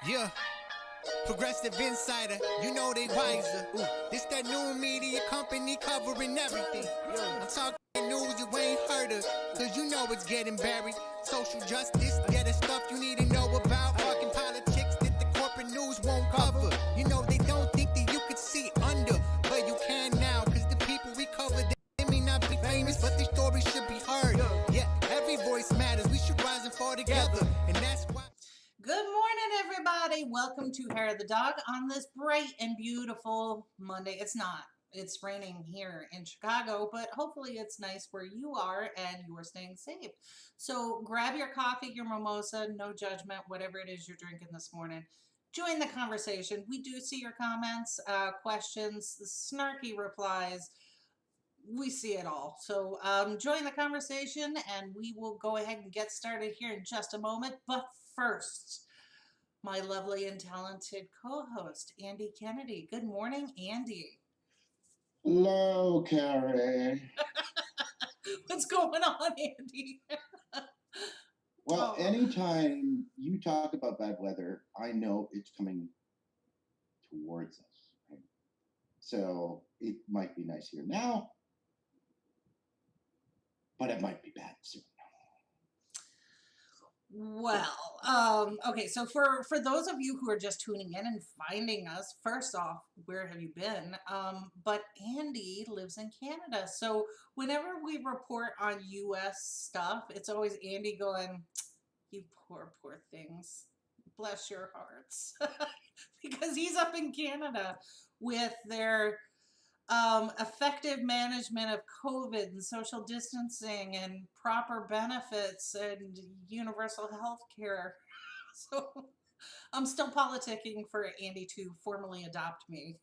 Yeah, Progressive Insider, you know they wiser. This that new media company covering everything. I'm talking news you ain't heard of, cause you know it's getting buried. Social justice, yeah, the stuff you need to know about. Fucking politics that the corporate news won't cover. You know they don't think that you could see under, but you can now, cause the people we cover, they may not be famous, but their stories should be heard. Yeah, every voice matters, we should rise and fall together, and that's why. Good morning, everybody. Welcome to Hair of the Dog on this bright and beautiful Monday. It's not. It's raining here in Chicago, but hopefully it's nice where you are and you are staying safe. So grab your coffee, your mimosa, no judgment, whatever it is you're drinking this morning. Join the conversation. We do see your comments, questions, snarky replies. We see it all. So join the conversation and we will go ahead and get started here in just a moment. But first, my lovely and talented co-host, Andy Kennedy. Good morning, Andy. Hello, Carrie. What's going on, Andy? Well, anytime you talk about bad weather, I know it's coming towards us. Right? So it might be nice here now, but it might be bad soon. Well, okay, so for those of you who are just tuning in and finding us, first off, where have you been? But Andy lives in Canada, so whenever we report on US stuff, it's always Andy going, you poor things, bless your hearts. Because he's up in Canada with their effective management of COVID and social distancing and proper benefits and universal health care. So I'm still politicking for Andy to formally adopt me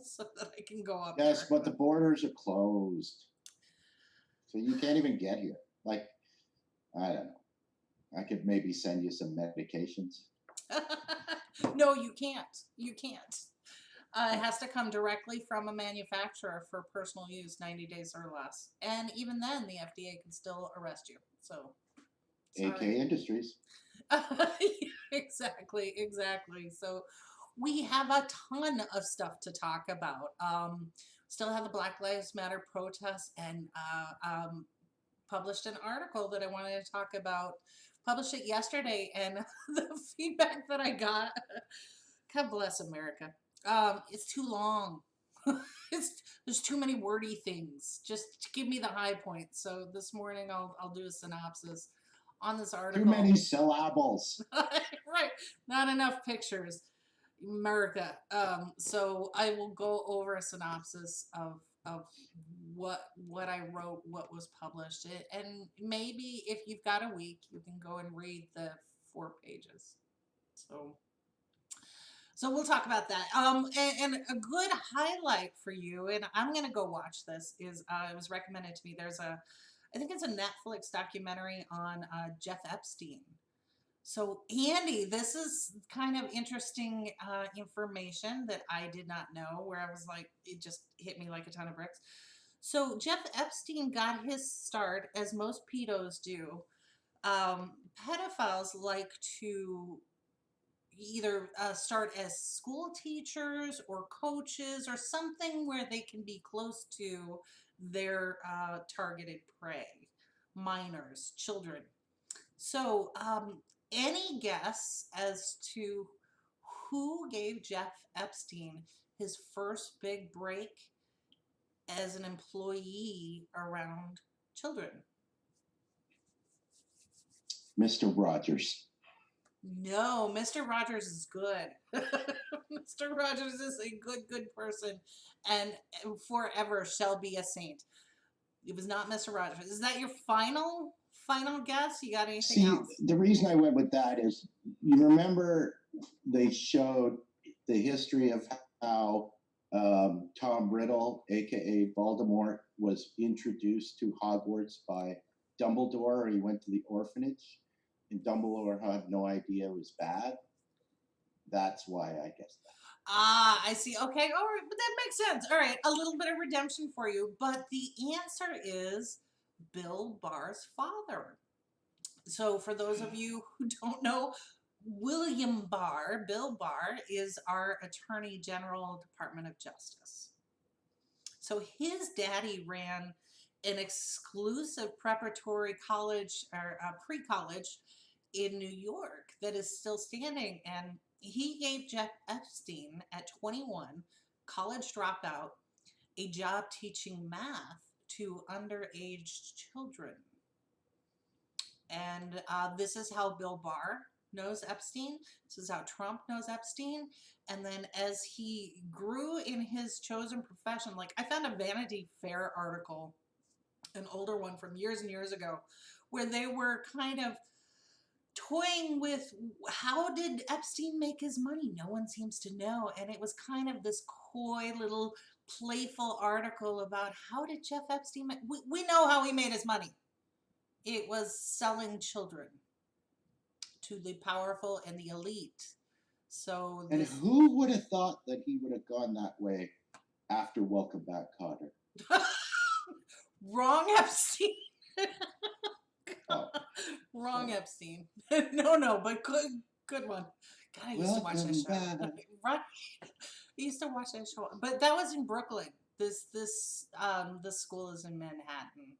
so that I can go up Yes, there. but the borders are closed. So you can't even get here. Like, I don't know. I could maybe send you some medications. No, you can't. You can't. It has to come directly from a manufacturer for personal use, 90 days or less. And even then, the FDA can still arrest you. So, AK Industries. Exactly. So we have a ton of stuff to talk about. Still have the Black Lives Matter protests and published an article that I wanted to talk about. Published it yesterday, and the feedback that I got, God bless America. It's too long. There's too many wordy things. Just give me the high points. So this morning I'll do a synopsis on this article. Too many syllables. Right. Not enough pictures. America. So I will go over a synopsis of what I wrote, what was published, and maybe if you've got a week, you can go and read the 4 pages. So we'll talk about that. And a good highlight for you, and I'm gonna go watch this, is it was recommended to me. I think it's a Netflix documentary on Jeff Epstein. So Andy, this is kind of interesting information that I did not know, where I was like, it just hit me like a ton of bricks. So Jeff Epstein got his start, as most pedos do. Pedophiles like to either start as school teachers or coaches or something where they can be close to their targeted prey, minors, children. So any guess as to who gave Jeff Epstein his first big break as an employee around children? Mr. Rogers. No, Mr. Rogers is good. Mr. Rogers is a good person and forever shall be a saint. It was not Mr. Rogers. Is that your final guess? You got anything else? The reason I went with that is, you remember they showed the history of how Tom Riddle, aka Voldemort, was introduced to Hogwarts by Dumbledore. He went to the orphanage, and Dumbledore had no idea it was bad. That's why I guess that. Ah, I see. Okay, all right, but that makes sense. All right, a little bit of redemption for you, but the answer is Bill Barr's father. So for those of you who don't know, Bill Barr, is our Attorney General, Department of Justice. So his daddy ran an exclusive preparatory college or pre-college in New York that is still standing. And he gave Jeff Epstein, at 21, college dropout, a job teaching math to underage children. And this is how Bill Barr knows Epstein. This is how Trump knows Epstein. And then as he grew in his chosen profession, like I found a Vanity Fair article, an older one from years and years ago, where they were kind of toying with how did Epstein make his money? No one seems to know. And it was kind of this coy little playful article about how did Jeff Epstein make, we know how he made his money. It was selling children to the powerful and the elite. So And this who would have thought that he would have gone that way after Welcome Back, Cotter? wrong Epstein. Oh, Wrong sorry. Epstein. No, but good one. God, I used to watch that show. Welcome back. Right. I used to watch that show, but that was in Brooklyn. This school is in Manhattan.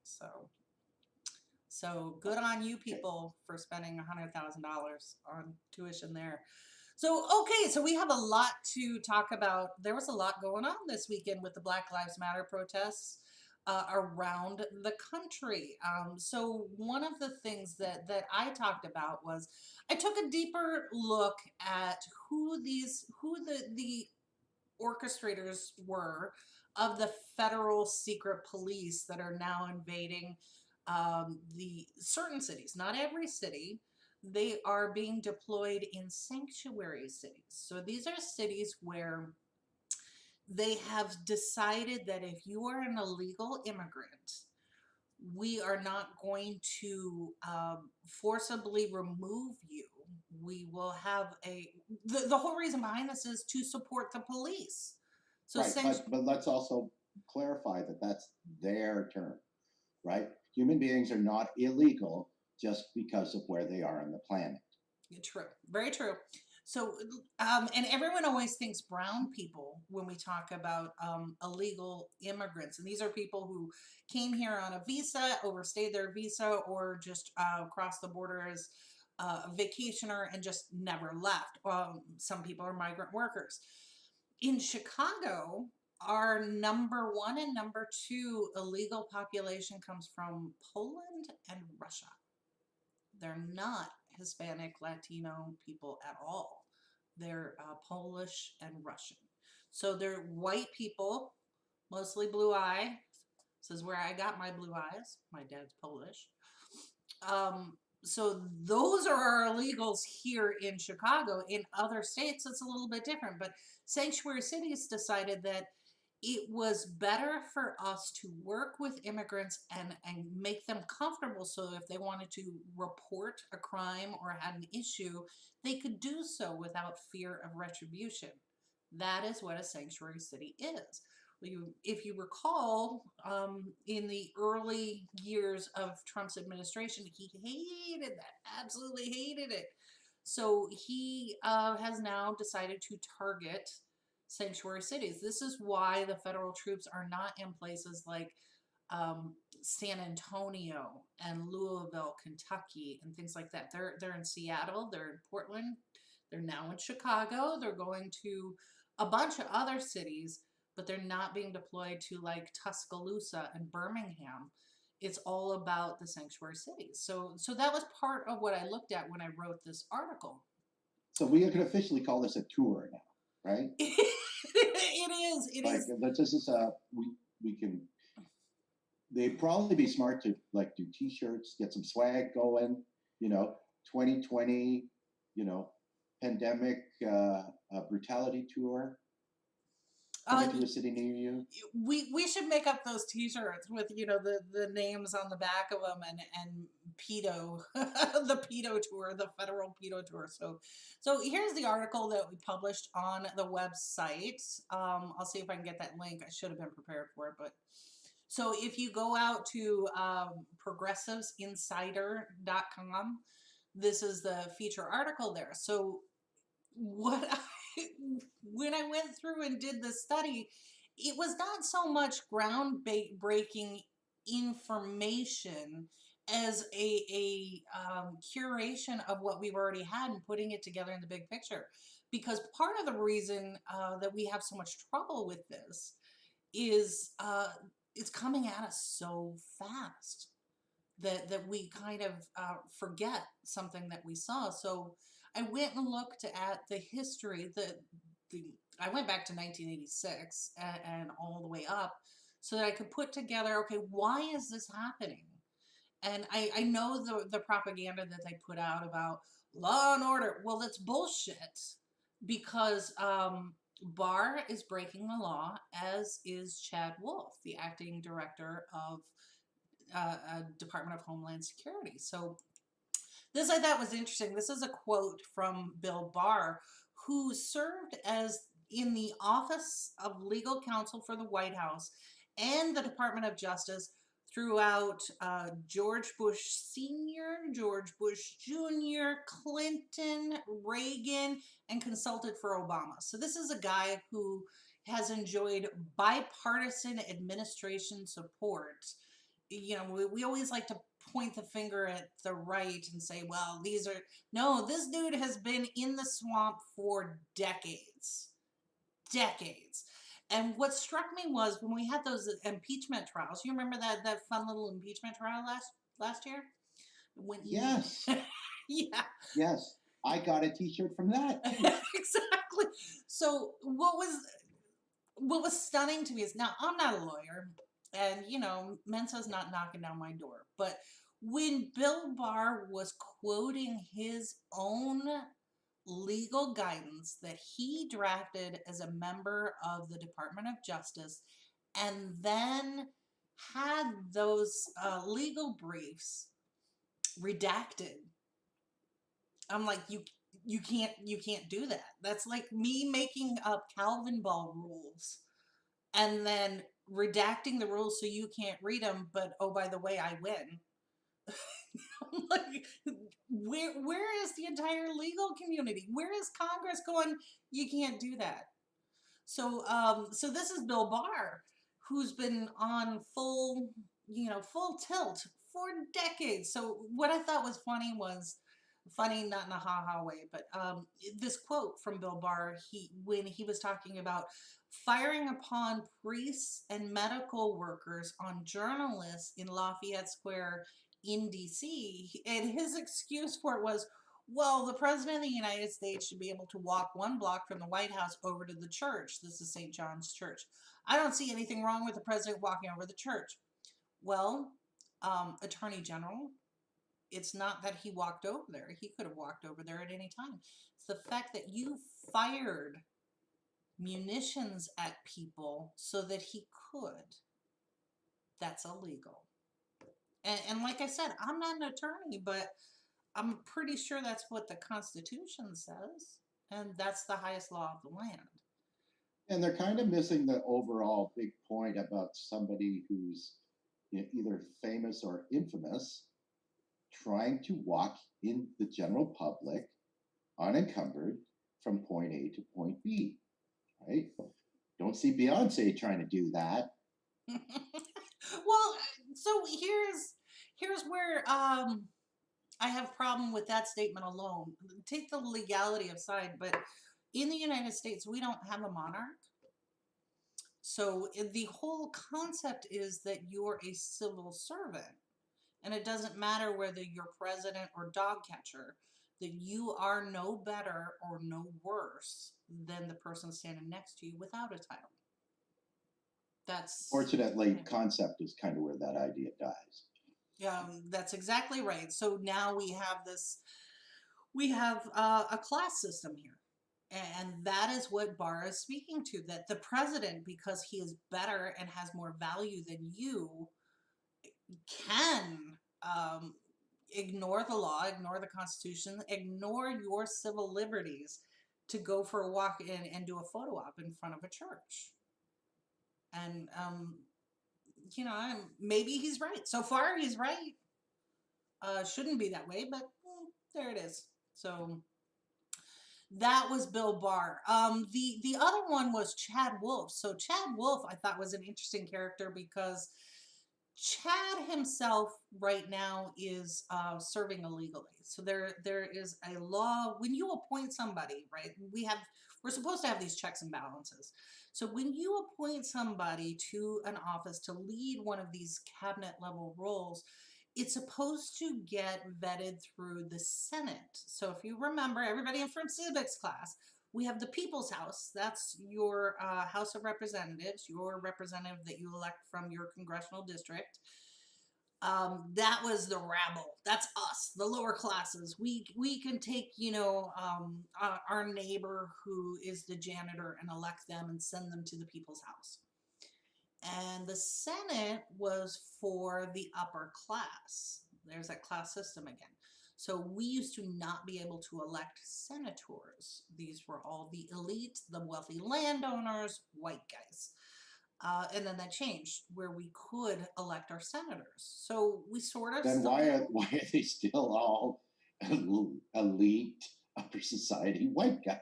So good on you people for spending $100,000 on tuition there. So, okay, so we have a lot to talk about. There was a lot going on this weekend with the Black Lives Matter protests around the country. So one of the things that I talked about was I took a deeper look at who the orchestrators were of the federal secret police that are now invading the certain cities, not every city. They are being deployed in sanctuary cities. So these are cities where they have decided that if you are an illegal immigrant, we are not going to forcibly remove you. We will have the whole reason behind this is to support the police. So right, but let's also clarify that that's their term, right? Human beings are not illegal just because of where they are on the planet. True, very true. So, and everyone always thinks brown people when we talk about illegal immigrants. And these are people who came here on a visa, overstayed their visa, or just crossed the border as a vacationer and just never left. Some people are migrant workers. In Chicago, our number one and number two illegal population comes from Poland and Russia. They're not Hispanic, Latino people at all. They're Polish and Russian. So they're white people, mostly blue eye. This is where I got my blue eyes. My dad's Polish. So those are our illegals here in Chicago. In other states, it's a little bit different. But sanctuary cities decided that it was better for us to work with immigrants and make them comfortable so if they wanted to report a crime or had an issue, they could do so without fear of retribution. That is what a sanctuary city is. If you recall, in the early years of Trump's administration, he hated that, absolutely hated it. So he has now decided to target sanctuary cities. This is why the federal troops are not in places like San Antonio and Louisville, Kentucky, and things like that. They're in Seattle, they're in Portland, they're now in Chicago, they're going to a bunch of other cities, but they're not being deployed to like Tuscaloosa and Birmingham. It's all about the sanctuary cities. So that was part of what I looked at when I wrote this article. So we can officially call this a tour now, right? It is. It like, is. This is we can. They'd probably be smart to like do T-shirts, get some swag going. 2020. Pandemic brutality tour. Coming to a city near you. We should make up those T-shirts with the names on the back of them and pedo the pedo tour, the federal pedo tour. So here's the article that we published on the website. I'll see if I can get that link. I should have been prepared for it, but so if you go out to progressivesinsider.com, this is the feature article there. So what when I went through and did the study, it was not so much groundbreaking information as a curation of what we've already had and putting it together in the big picture. Because part of the reason that we have so much trouble with this is it's coming at us so fast that we kind of forget something that we saw. So I went and looked at the history. I went back to 1986 and all the way up, so that I could put together, okay, why is this happening? And I know the propaganda that they put out about law and order. Well, that's bullshit, because Barr is breaking the law, as is Chad Wolf, the acting director of Department of Homeland Security. So this I thought was interesting. This is a quote from Bill Barr, who served as in the Office of Legal Counsel for the White House and the Department of Justice throughout George Bush Sr., George Bush Jr., Clinton, Reagan, and consulted for Obama. So this is a guy who has enjoyed bipartisan administration support. You know, we always like to point the finger at the right and say, well, these are, no, this dude has been in the swamp for decades. Decades. And what struck me was when we had those impeachment trials, you remember that fun little impeachment trial last year? When Yes. yeah. Yes. I got a t-shirt from that too. Exactly. So what was stunning to me is, now I'm not a lawyer, and you know, Mensa's not knocking down my door, but when Bill Barr was quoting his own legal guidance that he drafted as a member of the Department of Justice, and then had those legal briefs redacted, I'm like, you can't do that. That's like me making up Calvin Ball rules and then redacting the rules so you can't read them, but oh, by the way, I win. Like, where is the entire legal community? Where is Congress going, you can't do that? So this is Bill Barr, who's been on full tilt for decades. So what I thought was funny was, funny not in a ha-ha way, but this quote from Bill Barr, when he was talking about firing upon priests and medical workers on journalists in Lafayette Square in DC, and his excuse for it was, well, the President of the United States should be able to walk one block from the White House over to the church. This is St. John's Church. I don't see anything wrong with the President walking over the church. Well, Attorney General, it's not that he walked over there. He could have walked over there at any time. It's the fact that you fired munitions at people so that he could. That's illegal. And like I said, I'm not an attorney, but I'm pretty sure that's what the Constitution says, and that's the highest law of the land. And they're kind of missing the overall big point about somebody who's either famous or infamous trying to walk in the general public unencumbered from point A to point B, right? Don't see Beyonce trying to do that. Well, so here's where I have a problem with that statement alone. Take the legality aside, but in the United States, we don't have a monarch. So the whole concept is that you're a civil servant. And it doesn't matter whether you're president or dog catcher, that you are no better or no worse than the person standing next to you without a title. Fortunately, concept is kind of where that idea dies. That's exactly right. So now we have a class system here. And that is what Barr is speaking to, that the president, because he is better and has more value than you, can ignore the law, ignore the Constitution, ignore your civil liberties to go for a walk and do a photo op in front of a church. And, maybe he's right. So far, he's right. Shouldn't be that way, but there it is. So that was Bill Barr. The other one was Chad Wolf. So Chad Wolf, I thought, was an interesting character because Chad himself right now is serving illegally. So there is a law when you appoint somebody, right? We're supposed to have these checks and balances. So when you appoint somebody to an office to lead one of these cabinet level roles, it's supposed to get vetted through the Senate. So if you remember, everybody in from civics class, we have the People's House. That's your House of Representatives, your representative that you elect from your congressional district. That was the rabble. That's us, the lower classes. We can take, our neighbor who is the janitor and elect them and send them to the People's House. And the Senate was for the upper class. There's that class system again. So we used to not be able to elect senators. These were all the elite, the wealthy landowners, white guys. And then that changed where we could elect our senators. So we sort of Then why are they still all elite upper society white guys?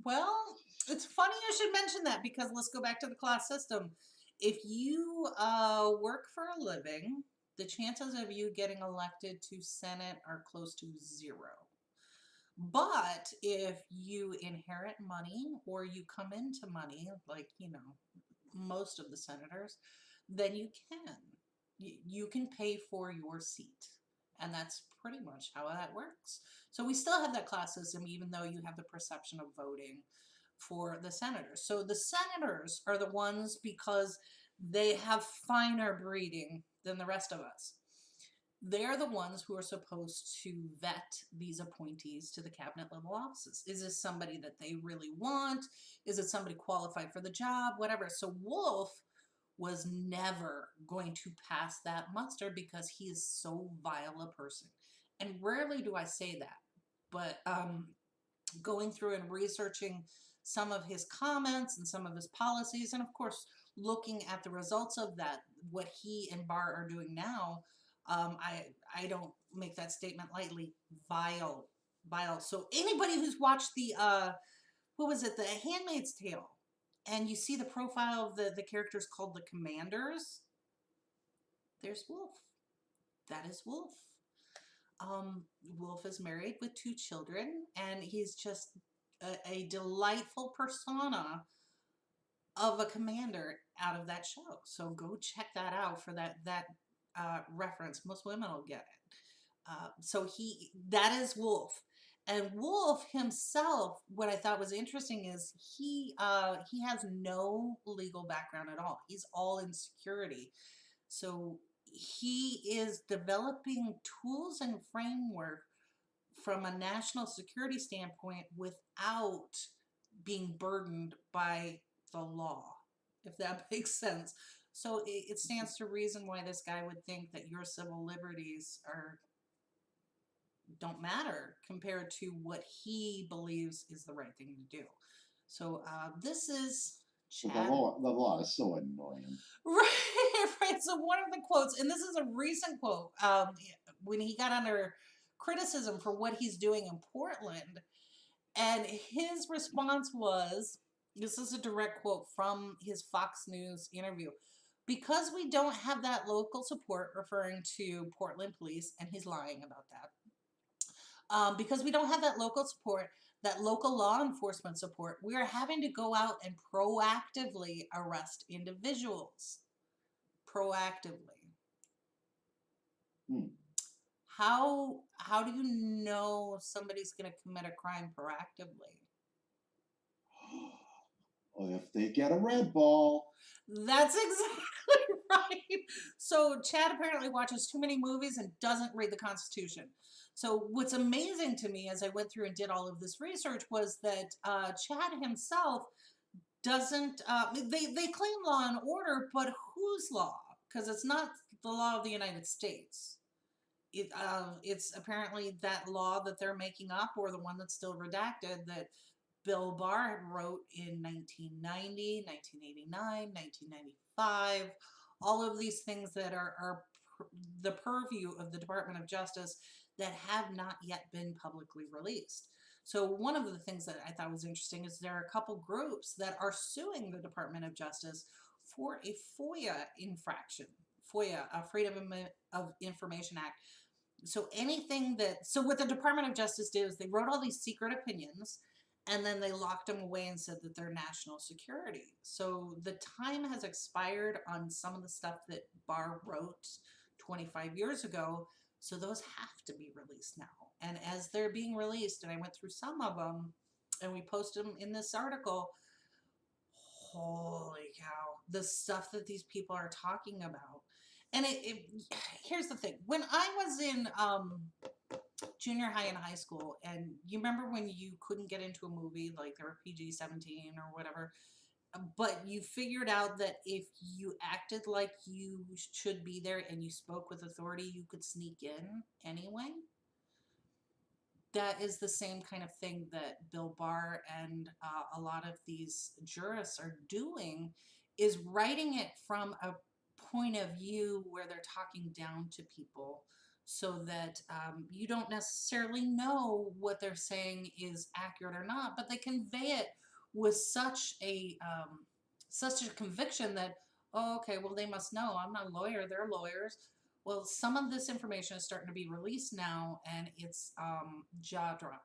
Well, it's funny you should mention that because let's go back to the class system. If you work for a living, the chances of you getting elected to Senate are close to zero. But if you inherit money or you come into money, like, most of the senators, then you can. You can pay for your seat. And that's pretty much how that works. So we still have that class system, even though you have the perception of voting for the senators. So the senators are the ones because they have finer breeding than the rest of us. They're the ones who are supposed to vet these appointees to the cabinet level offices. Is this somebody that they really want? Is it somebody qualified for the job? Whatever. So Wolf was never going to pass that muster because he is so vile a person. And rarely do I say that, but going through and researching some of his comments and some of his policies, and of course, looking at the results of that, what he and Barr are doing now, I don't make that statement lightly. Vile. So anybody who's watched the what was it, The Handmaid's Tale, and you see the profile of the characters called the Commanders, there's Wolf. That is Wolf. Wolf is married with 2 children, and he's just a delightful persona of a commander out of that show. So go check that out for that reference. Most women will get it. So that is Wolf. And Wolf himself, what I thought was interesting is he has no legal background at all. He's all in security. So he is developing tools and framework from a national security standpoint without being burdened by the law, if that makes sense. So it stands to reason why this guy would think that your civil liberties don't matter compared to what he believes is the right thing to do. So this is Chad. The law is so annoying. Right. So one of the quotes, and this is a recent quote, when he got under criticism for what he's doing in Portland, and his response was, this is a direct quote from his Fox News interview, because we don't have that local support, referring to Portland police, and he's lying about that. Because we don't have that local support, that local law enforcement support, we are having to go out and proactively arrest individuals. Proactively. How do you know somebody's going to commit a crime proactively? Well, if they get a red ball. That's exactly right. So Chad apparently watches too many movies and doesn't read the Constitution. So what's amazing to me as I went through and did all of this research was that Chad himself doesn't, they claim law and order, but whose law? Because it's not the law of the United States. It's apparently that law that they're making up, or the one that's still redacted, that Bill Barr wrote in 1990, 1989, 1995, all of these things that are the purview of the Department of Justice that have not yet been publicly released. So one of the things that I thought was interesting is there are a couple groups that are suing the Department of Justice for a FOIA infraction. FOIA, of Information Act. So anything that, so what the Department of Justice did is they wrote all these secret opinions and then they locked them away and said that they're national security. So the time has expired on some of the stuff that Barr wrote 25 years ago. So those have to be released now. And as they're being released, and I went through some of them and we posted them in this article, holy cow, the stuff that these people are talking about. And here's the thing. When I was in junior high and high school, and you remember when you couldn't get into a movie, like they were PG-17 or whatever, but you figured out that if you acted like you should be there and you spoke with authority, you could sneak in anyway? That is the same kind of thing that Bill Barr and a lot of these jurists are doing, is writing it from a point of view where they're talking down to people so that you don't necessarily know what they're saying is accurate or not, but they convey it with such a conviction that, oh, okay, well, they must know. I'm not a lawyer. They're lawyers. Well, some of this information is starting to be released now, and it's jaw-dropping.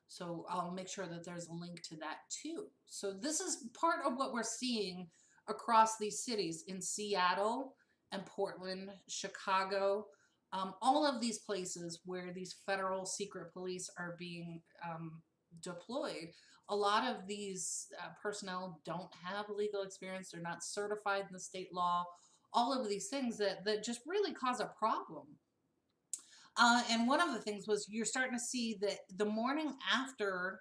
So I'll make sure that there's a link to that too. So this is part of what we're seeing across these cities in Seattle and Portland, Chicago, all of these places where these federal secret police are being deployed. A lot of these personnel don't have legal experience. They're not certified in the state law. All of these things that just really cause a problem. And one of the things was you're starting to see that the morning after,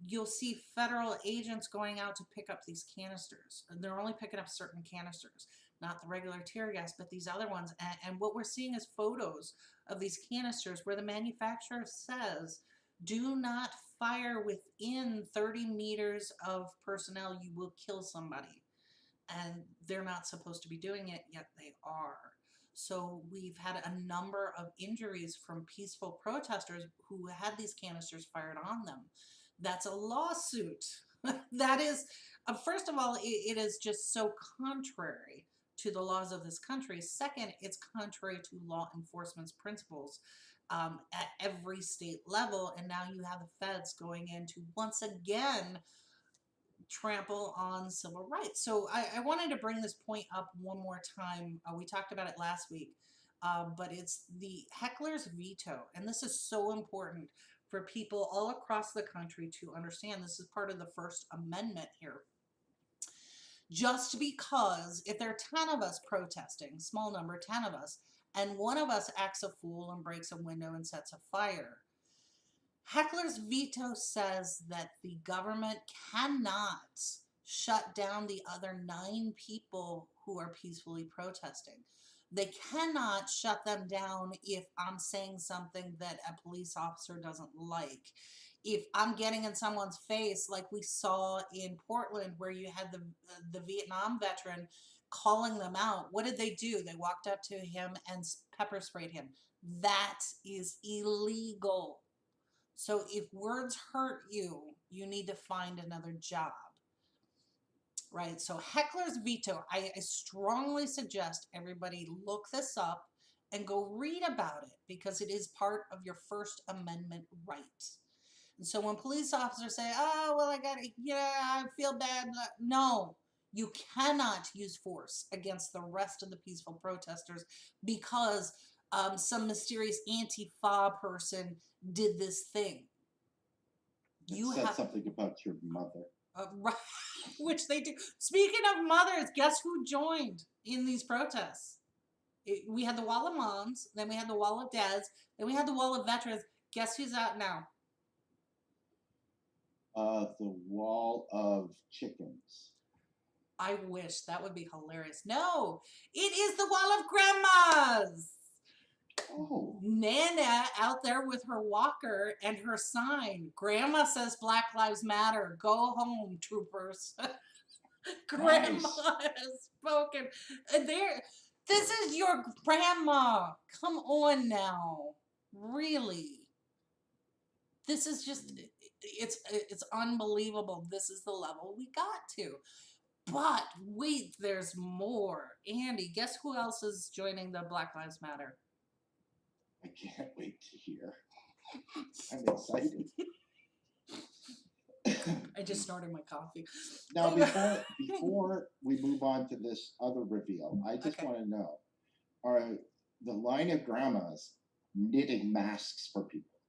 you'll see federal agents going out to pick up these canisters. And they're only picking up certain canisters, not the regular tear gas, but these other ones. And what we're seeing is photos of these canisters where the manufacturer says, do not fire within 30 meters of personnel, you will kill somebody. And they're not supposed to be doing it, yet they are. So we've had a number of injuries from peaceful protesters who had these canisters fired on them. That's a lawsuit. That is, first of all, it is just so contrary to the laws of this country. Second, it's contrary to law enforcement's principles at every state level. And now you have the feds going in to once again trample on civil rights. So I wanted to bring this point up one more time. We talked about it last week, but it's the heckler's veto. And this is so important for people all across the country to understand. This is part of the First Amendment here. Just because if there are 10 of us protesting, small number, 10 of us, and one of us acts a fool and breaks a window and sets a fire, heckler's veto says that the government cannot shut down the other 9 people who are peacefully protesting. They cannot shut them down if I'm saying something that a police officer doesn't like. If I'm getting in someone's face, like we saw in Portland where you had the Vietnam veteran calling them out, what did they do? They walked up to him and pepper sprayed him. That is illegal. So if words hurt you, you need to find another job, right? So heckler's veto, I strongly suggest everybody look this up and go read about it because it is part of your First Amendment right. And so when police officers say, oh, well, I feel bad. No, you cannot use force against the rest of the peaceful protesters because some mysterious Antifa person did this thing. You said something about your mother. Right, which they do. Speaking of mothers, guess who joined in these protests? We had the wall of moms, then we had the wall of dads, then we had the wall of veterans. Guess who's out now? The wall of chickens. I wish. That would be hilarious. No, it is the wall of grandmas. Oh. Nana out there with her walker and her sign. Grandma says Black Lives Matter. Go home, troopers. Grandma has spoken. This is your grandma. Come on now. Really? This is just it's unbelievable. This is the level we got to. But wait, there's more. Andy, guess who else is joining the Black Lives Matter? I can't wait to hear. I'm excited. I just snorted my coffee. Now, before we move on to this other reveal, I just want to know: are the line of grandmas knitting masks for people?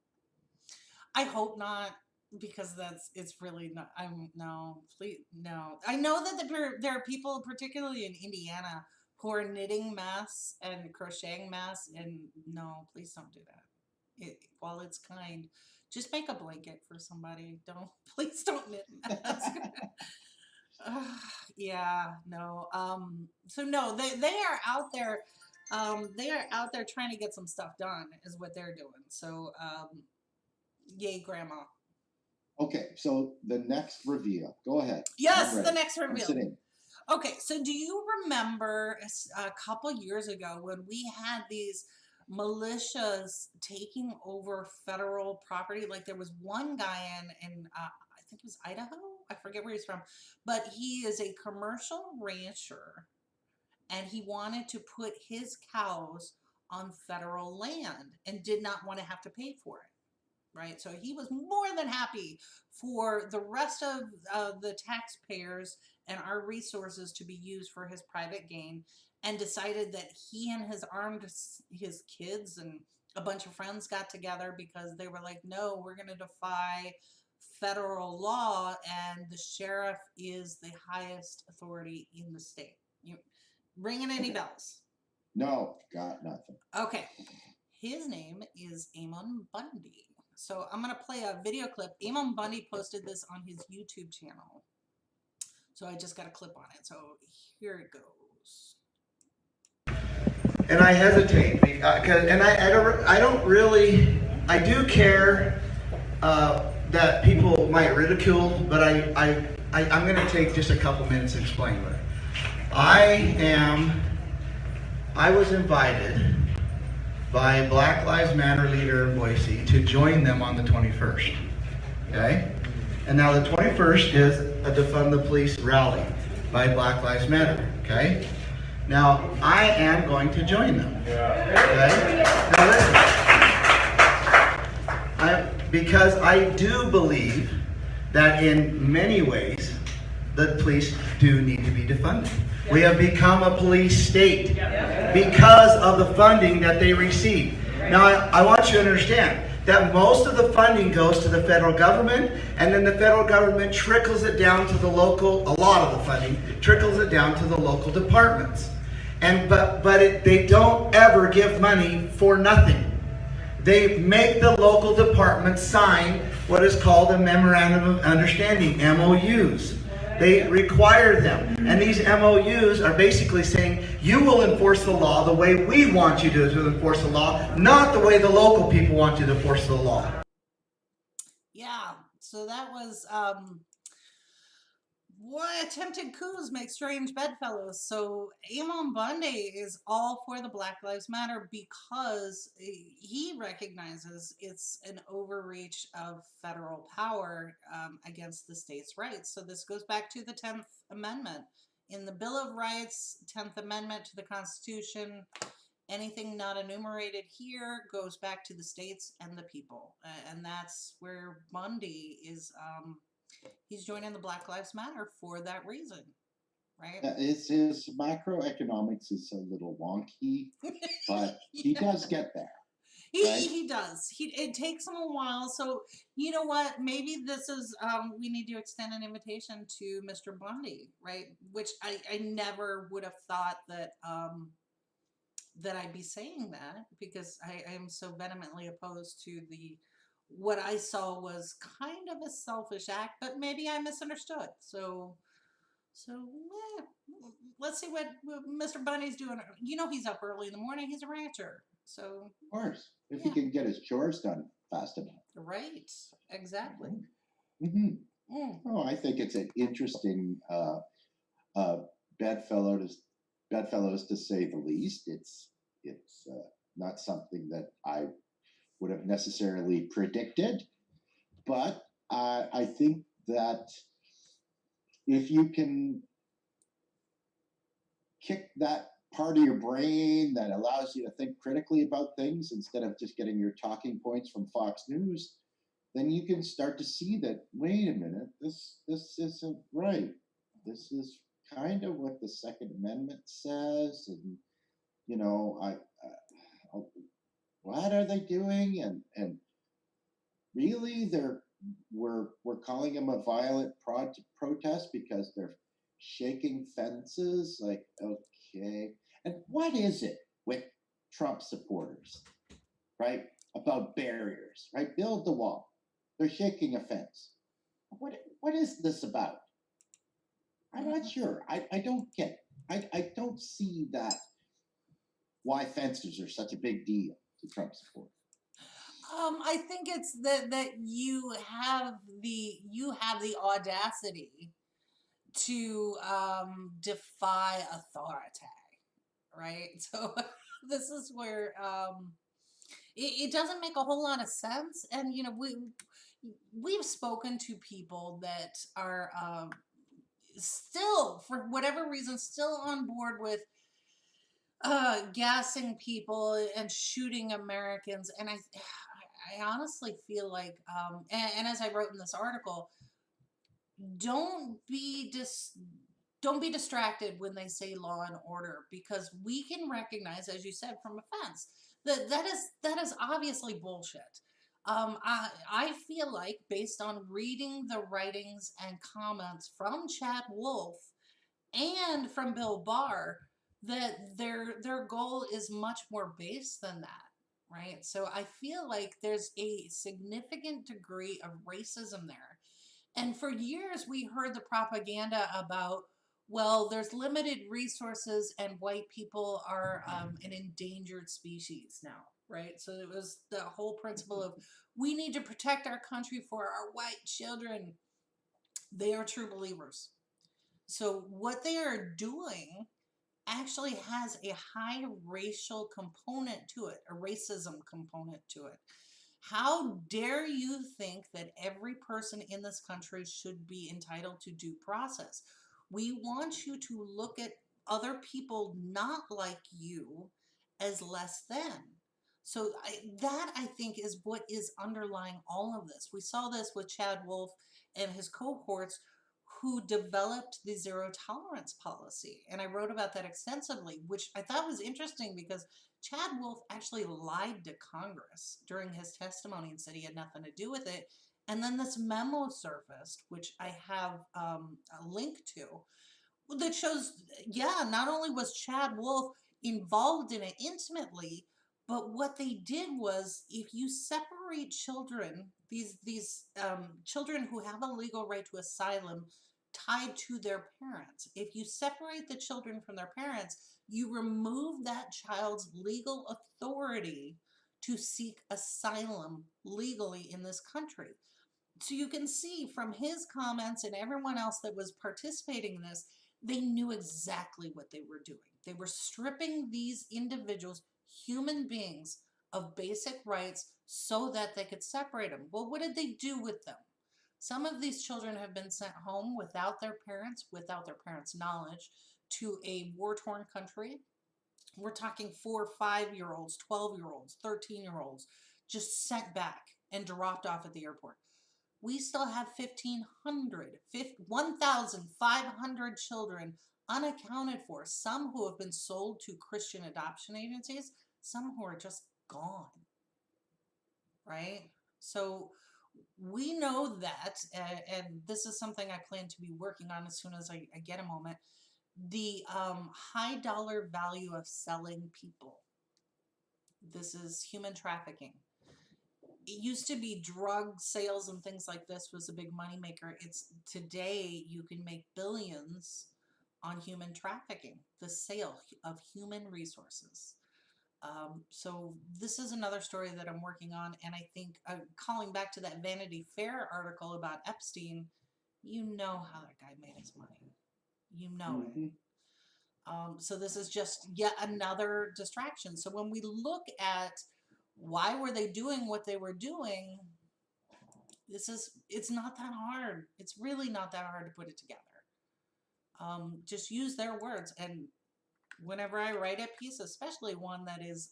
I hope not, because it's really not. No, please no. I know that there are people, particularly in Indiana, who are knitting masks and crocheting masks, and no, please don't do that. While it's kind, just make a blanket for somebody. Don't please don't knit masks. Yeah, no. So no, they are out there. They are out there trying to get some stuff done, is what they're doing. So, yay, grandma. Okay, so the next reveal. Go ahead. Yes, I'm the ready. next I'm reveal. sitting. Okay, so do you remember a couple years ago when we had these militias taking over federal property? Like there was one guy in I think it was Idaho. I forget where he's from, but he is a commercial rancher, and he wanted to put his cows on federal land and did not want to have to pay for it. Right, so he was more than happy for the rest of the taxpayers and our resources to be used for his private gain, and decided that he and his kids and a bunch of friends got together because they were like, no, we're going to defy federal law, and the sheriff is the highest authority in the state. You ringing any bells? No, got nothing. Okay, his name is Amon Bundy. So I'm going to play a video clip. Amon Bundy posted this on his YouTube channel. So I just got a clip on it. So here it goes. And I hesitate because, and I don't really, I do care that people might ridicule, but I'm going to take just a couple minutes to explain it. I was invited by Black Lives Matter leader in Boise to join them on the 21st. Okay? And now the 21st is a defund the police rally by Black Lives Matter. Okay? Now I am going to join them. Okay? Now listen. Because I do believe that in many ways the police do need to be defunded. We have become a police state because of the funding that they receive. Now, I want you to understand that most of the funding goes to the federal government, and then the federal government trickles it down to the local, a lot of the funding trickles it down to the local departments. But they don't ever give money for nothing. They make the local departments sign what is called a Memorandum of Understanding, MOUs. They require them. And these MOUs are basically saying, you will enforce the law the way we want you to enforce the law, not the way the local people want you to enforce the law. Yeah, so that was, attempted coups make strange bedfellows. So Amon Bundy is all for the Black Lives Matter because he recognizes it's an overreach of federal power against the states' rights. So this goes back to the 10th Amendment. In the Bill of Rights, 10th Amendment to the Constitution, anything not enumerated here goes back to the states and the people. And that's where Bundy is... he's joining the Black Lives Matter for that reason, right? His macroeconomics is a little wonky, but he does get there. He does. It takes him a while. So you know what? Maybe this is we need to extend an invitation to Mr. Bundy, right? Which I never would have thought that that I'd be saying that, because I am so vehemently opposed to what I saw was kind of a selfish act, but maybe I misunderstood. So let's see what Mr. Bunny's doing. You know, he's up early in the morning. He's a rancher. So of course, if he can get his chores done fast enough. Right. Exactly. Mm-hmm. Oh, I think it's an interesting bedfellows to say the least. It's not something that I would have necessarily predicted. But I think that if you can kick that part of your brain that allows you to think critically about things instead of just getting your talking points from Fox News, then you can start to see that, wait a minute, this isn't right. This is kind of what the Second Amendment says, and you know, what are they doing? And really, we're calling them a violent protest because they're shaking fences. Like, okay, and what is it with Trump supporters, right? About barriers, right? Build the wall. They're shaking a fence. What is this about? I'm not sure. I don't get it. I don't see that why fences are such a big deal to Trump supporters. I think it's that you have the audacity to defy authority, right? So this is where it doesn't make a whole lot of sense, and you know we've spoken to people that are still, for whatever reason, still on board with gassing people and shooting Americans, and I honestly feel like and as I wrote in this article, don't be don't be distracted when they say law and order, because we can recognize, as you said, from offense that is obviously bullshit. I feel like, based on reading the writings and comments from Chad Wolf and from Bill Barr, that their goal is much more base than that, right? So I feel like there's a significant degree of racism there. And for years we heard the propaganda about, well, there's limited resources and white people are an endangered species now, right? So it was the whole principle of, we need to protect our country for our white children. They are true believers. So what they are doing actually has a high racial component to it, a racism component to it. How dare you think that every person in this country should be entitled to due process? We want you to look at other people not like you as less than. So that, I think, is what is underlying all of this. We saw this with Chad Wolf and his cohorts, who developed the zero tolerance policy. And I wrote about that extensively, which I thought was interesting because Chad Wolf actually lied to Congress during his testimony and said he had nothing to do with it. And then this memo surfaced, which I have a link to, that shows, yeah, not only was Chad Wolf involved in it intimately, but what they did was, if you separate children, these children who have a legal right to asylum tied to their parents, if you separate the children from their parents, you remove that child's legal authority to seek asylum legally in this country. So you can see from his comments and everyone else that was participating in this, they knew exactly what they were doing. They were stripping these individuals, human beings, of basic rights so that they could separate them. Well, what did they do with them? Some of these children have been sent home without their parents' knowledge, to a war-torn country. We're talking 4 or 5-year-olds, 12-year-olds, 13-year-olds, just sent back and dropped off at the airport. We still have 1,500 children unaccounted for, some who have been sold to Christian adoption agencies, some who are just gone, right? So we know that, and this is something I plan to be working on as soon as I get a moment, the high dollar value of selling people. This is human trafficking. It used to be drug sales and things like this was a big moneymaker. It's today you can make billions on human trafficking, the sale of human resources. So this is another story that I'm working on, and I think calling back to that Vanity Fair article about Epstein, you know how that guy made his money. You know it. So this is just yet another distraction. So when we look at why were they doing what they were doing? It's not that hard. It's really not that hard to put it together. Just use their words. And whenever I write a piece, especially one that is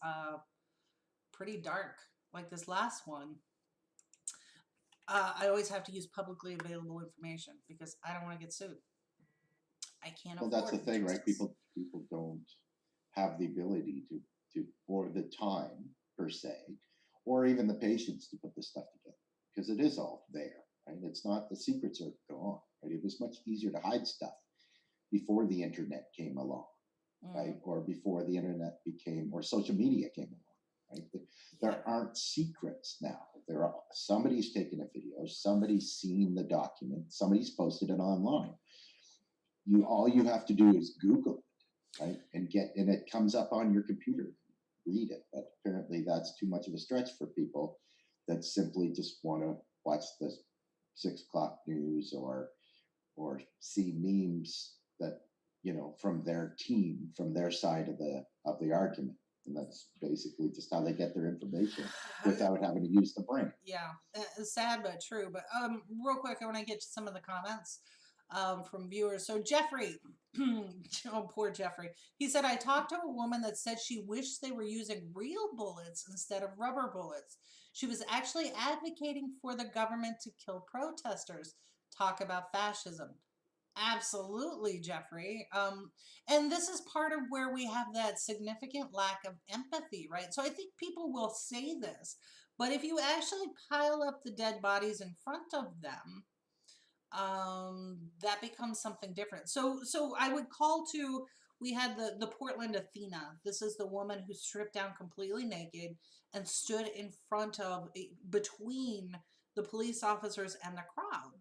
pretty dark, like this last one, I always have to use publicly available information because I don't want to get sued. I can't Well, afford that's the thing, right? justice. People don't have the ability to or the time per se, or even the patience to put this stuff together because it is all there, right? It's not, the secrets are gone, right? It was much easier to hide stuff before the internet came along, right? Or before the internet became, or social media came along, right? There aren't secrets now. There are, somebody's taken a video, somebody's seen the document, somebody's posted it online. All you have to do is Google it, right? And it comes up on your computer. Read it. But apparently that's too much of a stretch for people that simply just want to watch the 6 o'clock news or see memes that, from their team, from their side of the argument. And that's basically just how they get their information without having to use the brain. Yeah, sad but true. But real quick, I want to get to some of the comments from viewers. So Jeffrey, oh poor Jeffrey, he said, I talked to a woman that said she wished they were using real bullets instead of rubber bullets. She was actually advocating for the government to kill protesters. Talk about fascism. Absolutely, Jeffrey. And this is part of where we have that significant lack of empathy, right? So I think people will say this, but if you actually pile up the dead bodies in front of them, that becomes something different. So I would call to, we had the Portland Athena. This is the woman who stripped down completely naked and stood in front of, between the police officers and the crowd.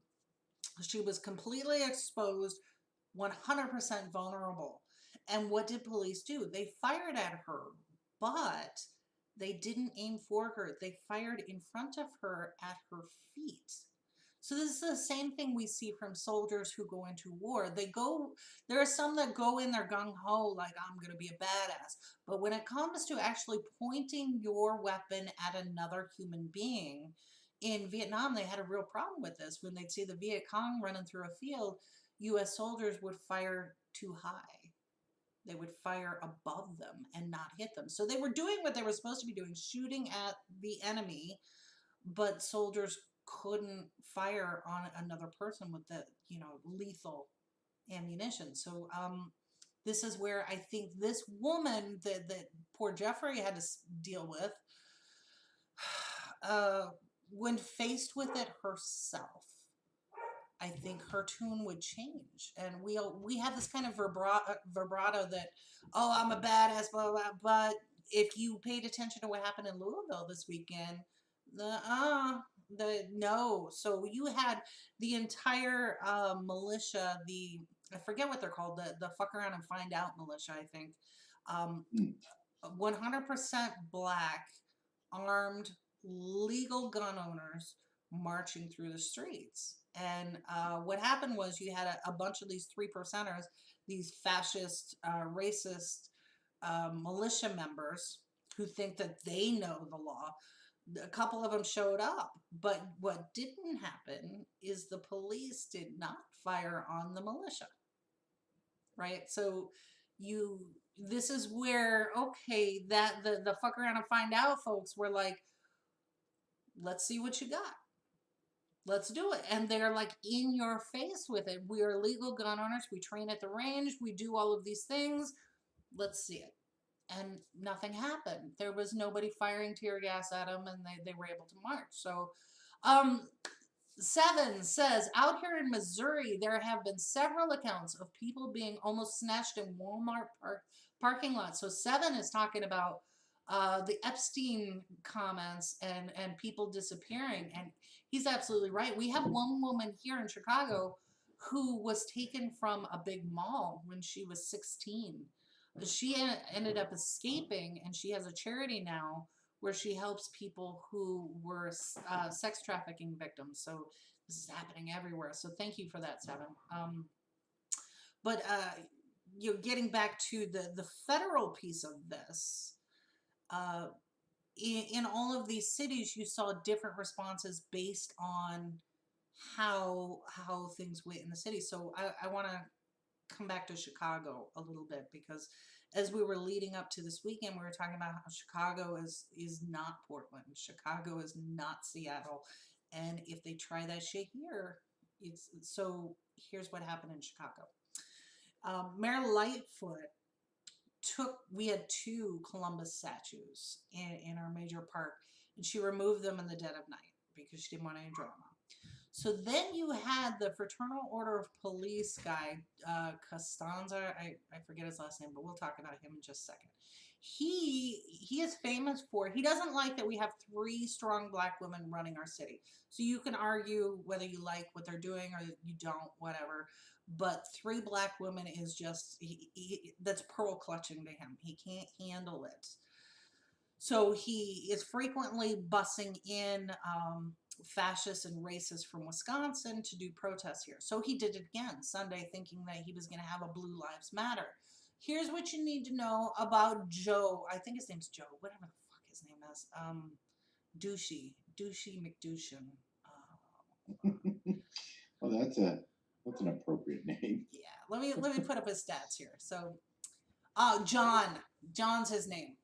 She was completely exposed, 100% vulnerable. And what did police do? They fired at her, but they didn't aim for her. They fired in front of her at her feet. So this is the same thing we see from soldiers who go into war. There are some that go in there gung-ho, like, I'm going to be a badass. But when it comes to actually pointing your weapon at another human being, in Vietnam, they had a real problem with this. When they'd see the Viet Cong running through a field, U.S. soldiers would fire too high. They would fire above them and not hit them. So they were doing what they were supposed to be doing, shooting at the enemy, but soldiers couldn't fire on another person with the, lethal ammunition. So this is where I think this woman that poor Jeffrey had to deal with, when faced with it herself, I think her tune would change. And we have this kind of vibrato that, oh, I'm a badass, blah, blah, blah. But if you paid attention to what happened in Louisville this weekend, no. So you had the entire militia, I forget what they're called, the fuck around and find out militia, I think. 100% black, armed, legal gun owners marching through the streets. And what happened was you had a bunch of these 3%ers, these fascist, racist militia members who think that they know the law. A couple of them showed up, but what didn't happen is the police did not fire on the militia, right? So this is where, okay, that the fuck around and find out folks were like, let's see what you got. Let's do it. And they're like in your face with it. We are legal gun owners. We train at the range. We do all of these things. Let's see it. And nothing happened. There was nobody firing tear gas at them, and they were able to march. So, 7 says, out here in Missouri, there have been several accounts of people being almost snatched in Walmart parking lots. So 7 is talking about the Epstein comments and people disappearing. And he's absolutely right. We have one woman here in Chicago who was taken from a big mall when she was 16. She ended up escaping, and she has a charity now where she helps people who were sex trafficking victims. So this is happening everywhere. So thank you for that, 7. But getting back to the federal piece of this, in all of these cities, you saw different responses based on how things went in the city. So I want to come back to Chicago a little bit, because as we were leading up to this weekend, we were talking about how Chicago is not Portland, Chicago is not Seattle, and if they try that shit here, it's so. Here's what happened in Chicago. Mayor Lightfoot we had two Columbus statues in our major park, and she removed them in the dead of night because she didn't want any drama. So then you had the Fraternal Order of Police guy, Costanza, I forget his last name, but we'll talk about him in just a second. He is famous for, he doesn't like that we have 3 strong black women running our city. So you can argue whether you like what they're doing or you don't, whatever. But 3 black women is just, that's pearl clutching to him. He can't handle it. So he is frequently bussing in fascists and racists from Wisconsin to do protests here. So he did it again Sunday, thinking that he was going to have a Blue Lives Matter. Here's what you need to know about Joe. I think his name's Joe, whatever the fuck his name is. Douchey McDouchin. Well, that's an appropriate name. Yeah, let me put up his stats here. So, John's his name.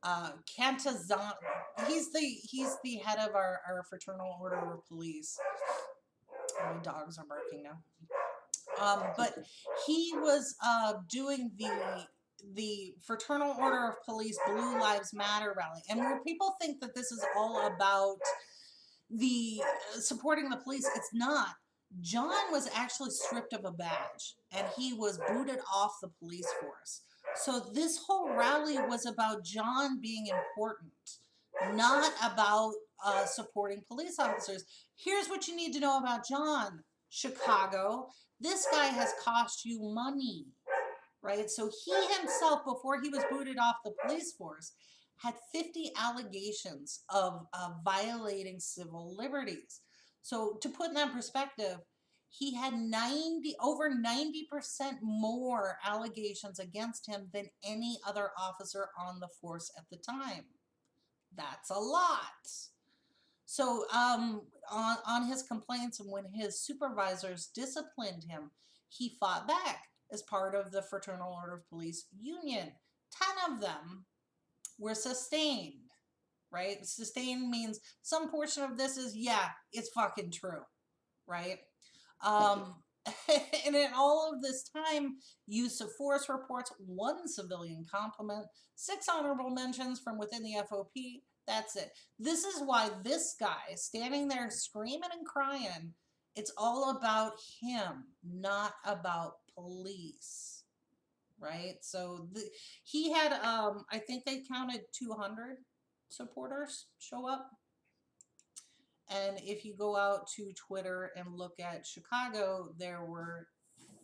Cantazon, he's the head of our Fraternal Order of Police. My dogs are barking now. But he was doing the Fraternal Order of Police Blue Lives Matter rally, and where people think that this is all about the supporting the police, it's not. John was actually stripped of a badge, and he was booted off the police force. So this whole rally was about John being important, not about supporting police officers. Here's what you need to know about John, Chicago. This guy has cost you money, right? So he himself, before he was booted off the police force, had 50 allegations of violating civil liberties. So to put in that perspective, he had over 90% more allegations against him than any other officer on the force at the time. That's a lot. So on his complaints, and when his supervisors disciplined him, he fought back as part of the Fraternal Order of Police union. 10 of them were sustained, right? Sustained means some portion of this is, yeah, it's fucking true, right? And in all of this time, use of force reports, 1 civilian compliment, 6 honorable mentions from within the FOP. That's it. This is why this guy standing there screaming and crying, it's all about him, not about police, right? So he had, I think they counted 200 supporters show up. And if you go out to Twitter and look at Chicago, there were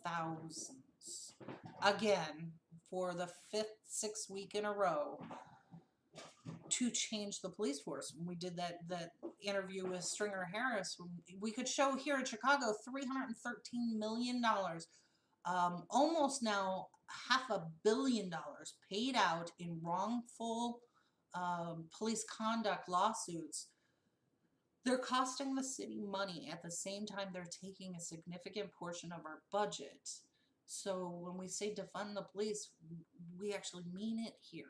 thousands. Again, for the 5th, 6th week in a row, to change the police force. When we did that interview with Stringer Harris, we could show here in Chicago $313 million, almost now $500 million paid out in wrongful police conduct lawsuits. They're costing the city money. At the same time, they're taking a significant portion of our budget. So when we say defund the police, we actually mean it here.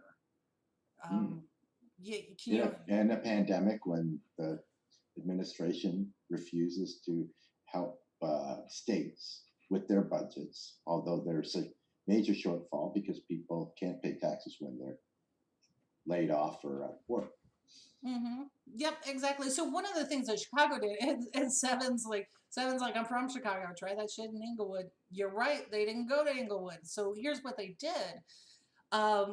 And a pandemic, when the administration refuses to help states with their budgets, although there's a major shortfall because people can't pay taxes when they're laid off or out of work. Mm-hmm. Yep, exactly. So one of the things that Chicago did, and Seven's like, I'm from Chicago, try that shit in Inglewood. You're right, they didn't go to Inglewood. So here's what they did.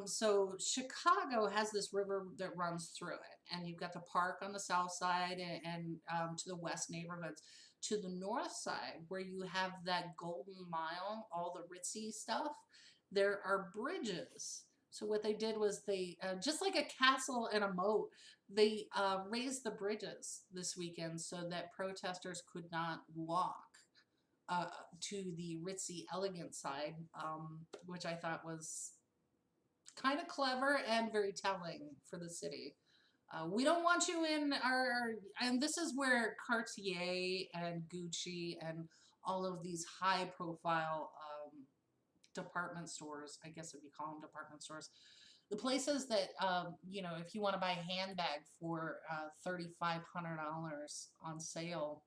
So Chicago has this river that runs through it, and you've got the park on the south side and to the west neighborhoods. To the north side, where you have that Golden Mile, all the ritzy stuff, there are bridges. So what they did was they, just like a castle and a moat, they raised the bridges this weekend so that protesters could not walk to the ritzy, elegant side, which I thought was kind of clever and very telling for the city. We don't want you in and this is where Cartier and Gucci and all of these high profile department stores, I guess if you call them department stores, the places that, if you want to buy a handbag for $3,500 on sale,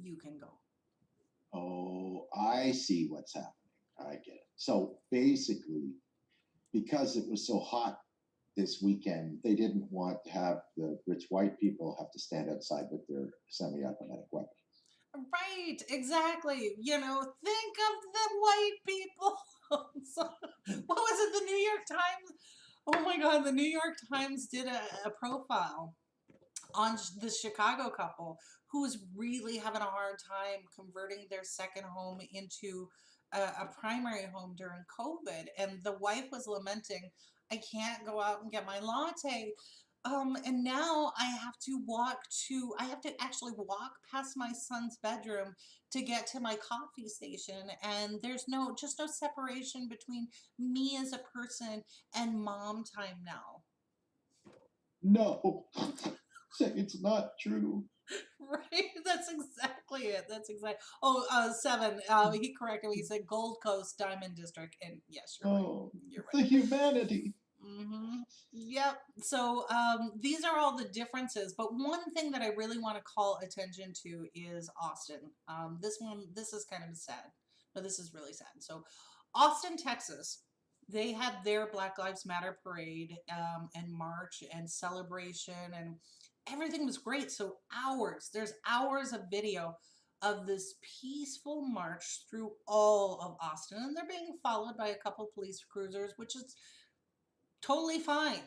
you can go. Oh, I see what's happening. I get it. So basically, because it was so hot this weekend, they didn't want to have the rich white people have to stand outside with their semi-automatic weapons. Right, exactly. Think of the white people. So, what was it? The New York Times? Oh my God, the New York Times did a profile on the Chicago couple who was really having a hard time converting their second home into a primary home during COVID. And the wife was lamenting, I can't go out and get my latte. And now I have to actually walk past my son's bedroom to get to my coffee station. And there's just no separation between me as a person and mom time now. No, say it's not true. Right, that's exactly it. That's exactly. Oh, 7. He corrected me. He said Gold Coast Diamond District, and yes, you're right. Oh, You're the right. humanity. Yep. So these are all the differences. But one thing that I really want to call attention to is Austin. This is kind of sad. No, this is really sad. So, Austin, Texas. They had their Black Lives Matter parade and march and celebration, and everything was great. So there's hours of video of this peaceful march through all of Austin, and they're being followed by a couple police cruisers, which is totally fine.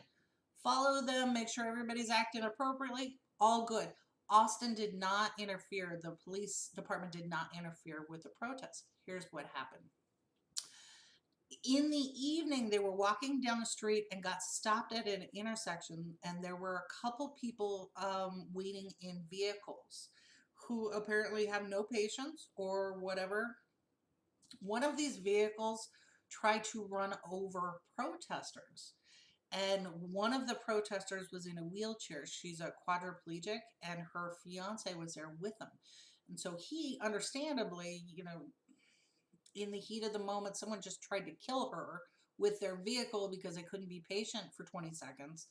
Follow them, make sure everybody's acting appropriately, all good. Austin did not interfere. The police department did not interfere with the protest. Here's what happened. In the evening, they were walking down the street and got stopped at an intersection, and there were a couple people waiting in vehicles who apparently have no patience or whatever. One of these vehicles tried to run over protesters, and one of the protesters was in a wheelchair. She's a quadriplegic, and her fiance was there with him. And so he, understandably, in the heat of the moment, someone just tried to kill her with their vehicle because they couldn't be patient for 20 seconds.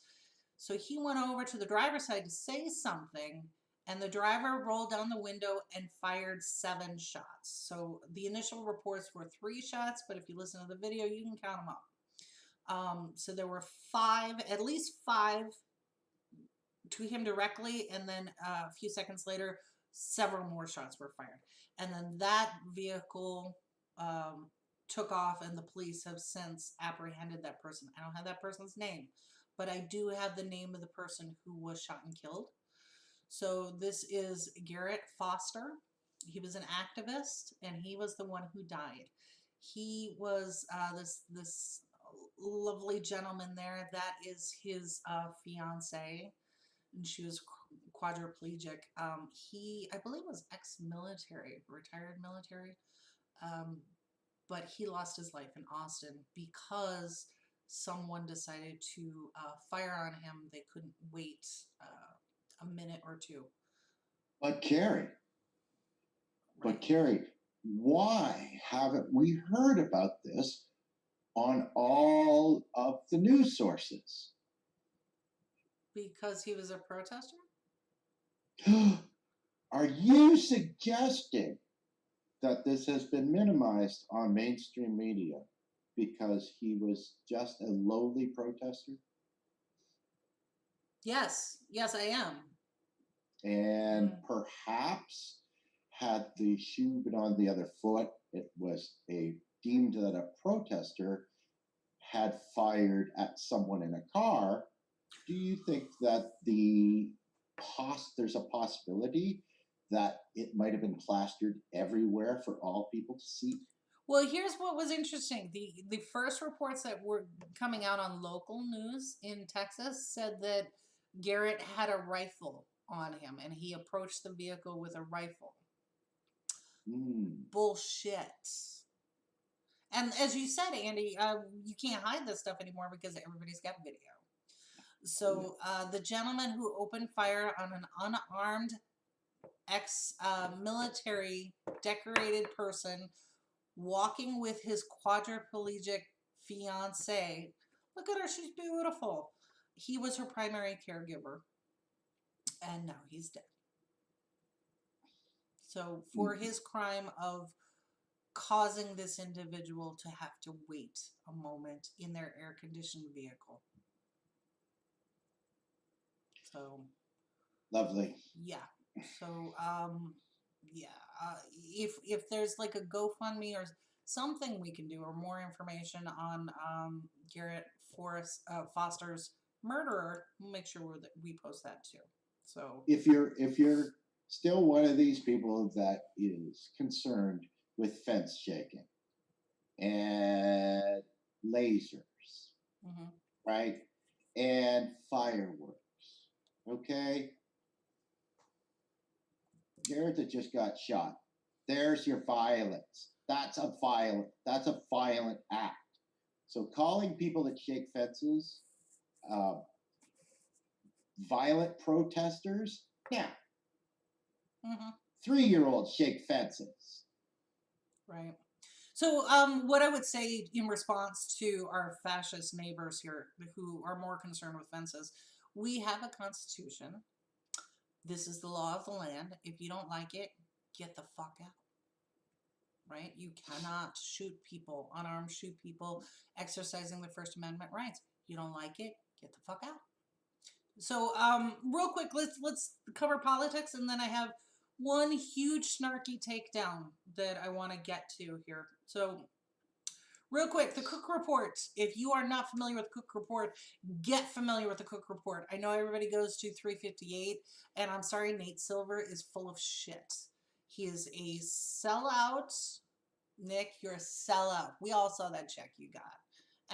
So he went over to the driver's side to say something, and the driver rolled down the window and fired 7 shots. So the initial reports were 3 shots, but if you listen to the video, you can count them up. So there were at least 5 to him directly, and then a few seconds later, several more shots were fired. And then that vehicle took off, and the police have since apprehended that person. I don't have that person's name, but I do have the name of the person who was shot and killed. So this is Garrett Foster. He was an activist, and he was the one who died. He was this lovely gentleman there. That is his fiance, and she was quadriplegic. I believe, was ex-military, retired military. But he lost his life in Austin because someone decided to fire on him. They couldn't wait a minute or two. But Carrie, why haven't we heard about this on all of the news sources? Because he was a protester? Are you suggesting that this has been minimized on mainstream media because he was just a lowly protester? Yes, I am. And perhaps had the shoe been on the other foot, it was deemed that a protester had fired at someone in a car. Do you think that there's a possibility that it might have been plastered everywhere for all people to see? Well, here's what was interesting. The first reports that were coming out on local news in Texas said that Garrett had a rifle on him, and he approached the vehicle with a rifle. Bullshit. And as you said, Andy, you can't hide this stuff anymore because everybody's got video. So the gentleman who opened fire on an unarmed ex-military decorated person walking with his quadriplegic fiance. Look at her, she's beautiful. He was her primary caregiver, and now he's dead. So for his crime of causing this individual to have to wait a moment in their air-conditioned vehicle. So Lovely. yeah. So yeah. If there's like a GoFundMe or something we can do, or more information on Garrett Foster's murderer, we'll make sure that we post that too. So If you're still one of these people that is concerned with fence shaking and lasers, mhm. right? And fireworks. Okay? Garrett that just got shot. There's your violence. That's a violent act. So calling people that shake fences violent protesters, yeah. Mhm. 3-year-olds shake fences. Right. So, what I would say in response to our fascist neighbors here who are more concerned with fences, we have a constitution. This is the law of the land. If you don't like it, get the fuck out. Right? You cannot shoot people, unarmed shoot people exercising their First Amendment rights. You don't like it, get the fuck out. So, real quick, let's cover politics, and then I have one huge snarky takedown that I want to get to here. So, real quick, the Cook Report. If you are not familiar with the Cook Report, get familiar with the Cook Report. I know everybody goes to 358, and I'm sorry, Nate Silver is full of shit. He is a sellout. Nick, you're a sellout. We all saw that check you got,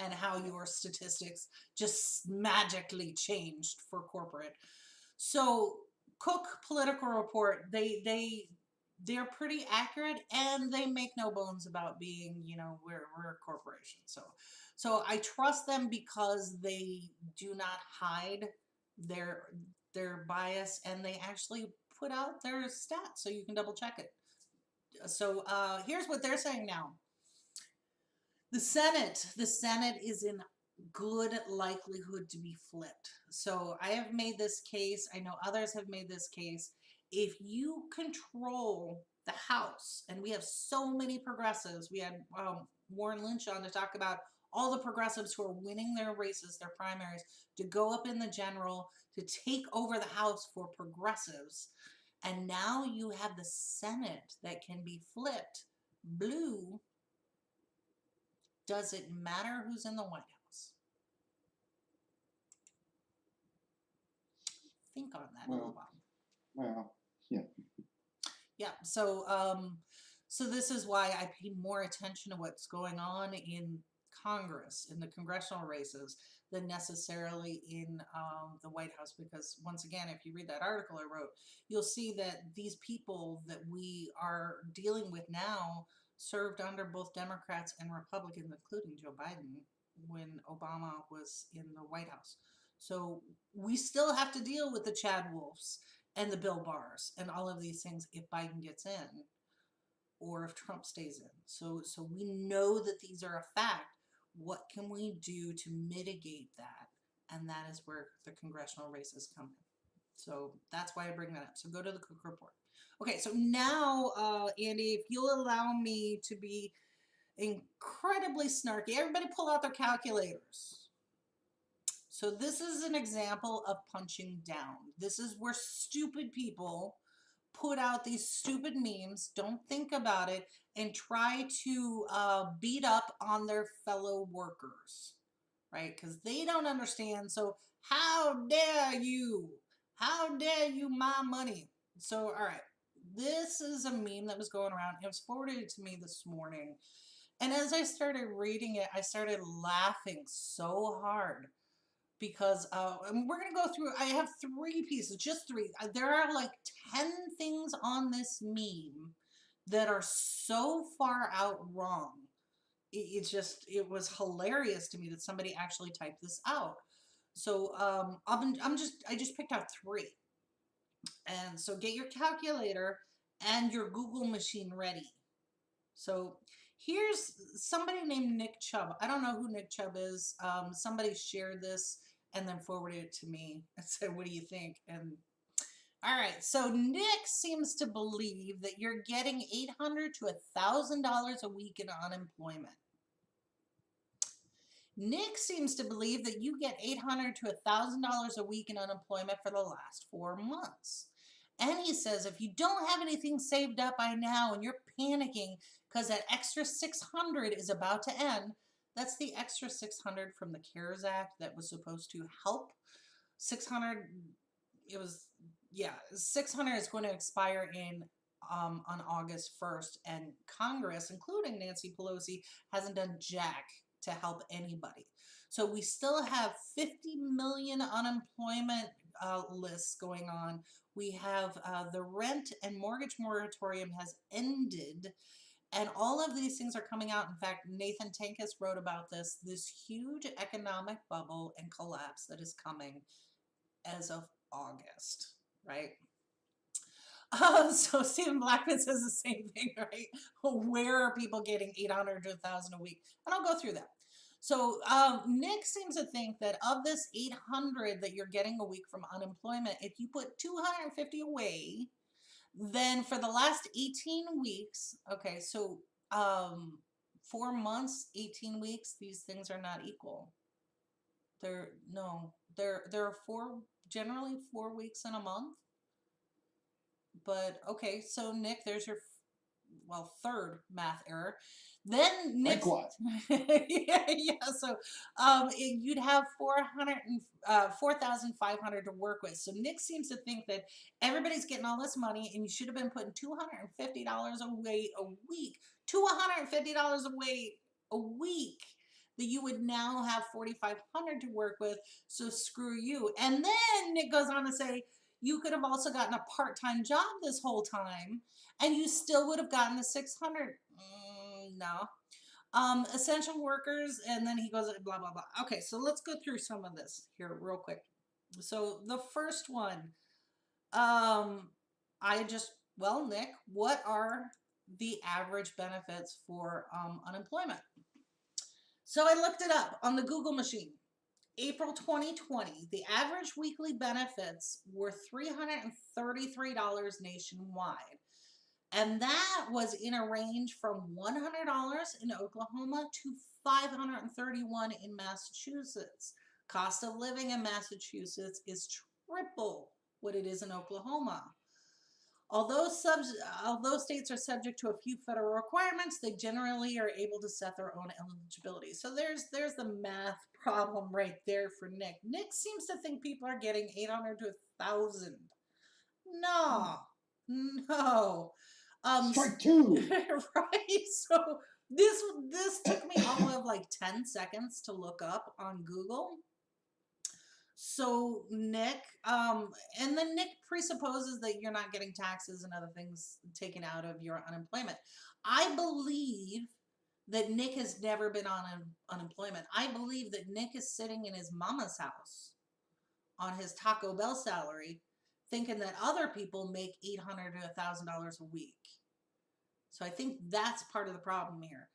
and how your statistics just magically changed for corporate. So Cook Political Report, they're pretty accurate, and they make no bones about being, we're a corporation. So I trust them because they do not hide their bias, and they actually put out their stats so you can double check it. So here's what they're saying now. The Senate is in good likelihood to be flipped. So I have made this case. I know others have made this case. If you control the House, and we have so many progressives, we had Warren Lynch on to talk about all the progressives who are winning their races, their primaries, to go up in the general, to take over the House for progressives. And now you have the Senate that can be flipped blue. Does it matter who's in the White House? Think on that a little while. Well, yeah. Yeah. So, so this is why I pay more attention to what's going on in Congress, in the congressional races, than necessarily in the White House. Because once again, if you read that article I wrote, you'll see that these people that we are dealing with now served under both Democrats and Republicans, including Joe Biden, when Obama was in the White House. So we still have to deal with the Chad Wolfs and the Bill Barrs and all of these things if Biden gets in, or if Trump stays in. So we know that these are a fact. What can we do to mitigate that? And that is where the congressional races come in. So that's why I bring that up. So go to the Cook Report. Okay, so now, Andy, if you'll allow me to be incredibly snarky, everybody pull out their calculators. So this is an example of punching down. This is where stupid people put out these stupid memes, don't think about it, and try to beat up on their fellow workers, right? Because they don't understand. So how dare you? How dare you my money? So, all right. This is a meme that was going around. It was forwarded to me this morning. And as I started reading it, I started laughing so hard because and we're going to go through, I have 3 pieces, just 3. There are like 10 things on this meme that are so far out wrong. It was hilarious to me that somebody actually typed this out. So I just picked out 3. And so get your calculator and your Google machine ready. So here's somebody named Nick Chubb. I don't know who Nick Chubb is. Somebody shared this and then forwarded it to me and said, what do you think? And all right, so Nick seems to believe that you're getting $800 to $1,000 a week in unemployment. Nick seems to believe that you get $800 to $1,000 a week in unemployment for the last 4 months. And he says if you don't have anything saved up by now and you're panicking because that extra 600 is about to end, that's the extra 600 from the CARES Act that was supposed to help. 600, it was, yeah, 600 is going to expire in on August 1st, and Congress, including Nancy Pelosi, hasn't done jack to help anybody. So we still have 50 million unemployment lists going on. We have the rent and mortgage moratorium has ended, and all of these things are coming out. In fact, Nathan Tankus wrote about this huge economic bubble and collapse that is coming as of August, right? So Stephen Blackman says the same thing, right? Where are people getting 800 to 1,000 a week? And I'll go through that. So Nick seems to think that of this 800 that you're getting a week from unemployment, if you put 250 away, then for the last 18 weeks, okay, so 4 months, 18 weeks, these things are not equal. There are generally 4 weeks in a month. But okay, so Nick, there's your third math error. Then Nick, yeah. So you'd have 4,500 to work with. So Nick seems to think that everybody's getting all this money, and you should have been putting $250 away a week. $250 away a week. That you would now have 4,500 to work with. So screw you. And then Nick goes on to say, you could have also gotten a part-time job this whole time, and you still would have gotten the 600. No. Essential workers, and then he goes blah, blah, blah. Okay, so let's go through some of this here real quick. So the first one, Nick, what are the average benefits for unemployment? So I looked it up on the Google machine. April 2020, the average weekly benefits were $333 nationwide. And that was in a range from $100 in Oklahoma to $531 in Massachusetts. Cost of living in Massachusetts is triple what it is in Oklahoma. Although states are subject to a few federal requirements, they generally are able to set their own eligibility. So there's the math problem right there for Nick. Nick seems to think people are getting 800 to 1,000. No. Strike 2. Right. So this took me all of like 10 seconds to look up on Google. So Nick, and then Nick presupposes that you're not getting taxes and other things taken out of your unemployment. I believe that Nick has never been on unemployment. I believe that Nick is sitting in his mama's house on his Taco Bell salary, thinking that other people make $800 to $1,000 a week. So I think that's part of the problem here.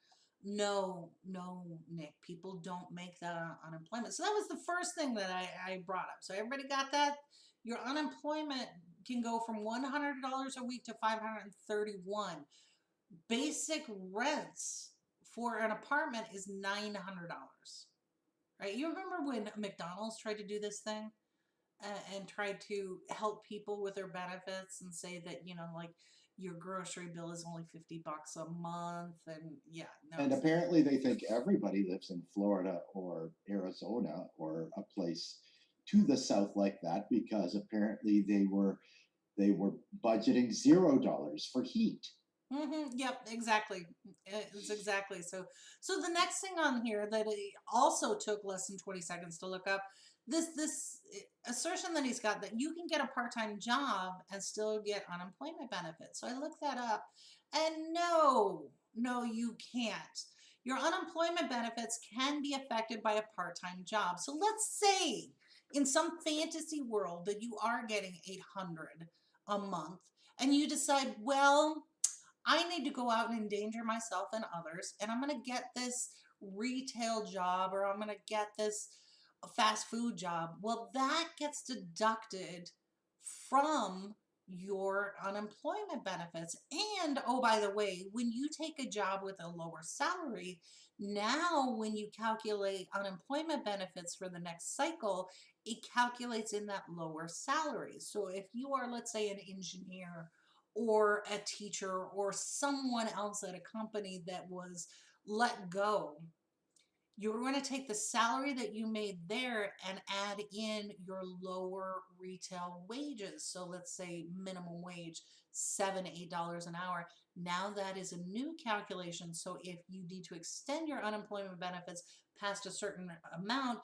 No, Nick, people don't make that on unemployment. So that was the first thing that I brought up. So everybody got that? Your unemployment can go from $100 a week to $531. Basic rents for an apartment is $900. Right? You remember when McDonald's tried to do this thing and tried to help people with their benefits and say that, like, your grocery bill is only $50 a month, and yeah, no. And apparently they think everybody lives in Florida or Arizona or a place to the south like that, because apparently they were budgeting $0 for heat. Yep, exactly. It's exactly so. So the next thing on here that it also took less than 20 seconds to look up, this assertion that he's got that you can get a part-time job and still get unemployment benefits. So I looked that up, and no, you can't. Your unemployment benefits can be affected by a part-time job. So let's say in some fantasy world that you are getting 800 a month, and you decide, well, I need to go out and endanger myself and others, and I'm going to get this retail job, or I'm going to get this fast food job. Well, that gets deducted from your unemployment benefits. And oh, by the way, when you take a job with a lower salary, now when you calculate unemployment benefits for the next cycle, it calculates in that lower salary. So if you are, let's say, an engineer or a teacher or someone else at a company that was let go, you're going to take the salary that you made there and add in your lower retail wages. So let's say minimum wage, $7, $8 an hour. Now that is a new calculation. So if you need to extend your unemployment benefits past a certain amount,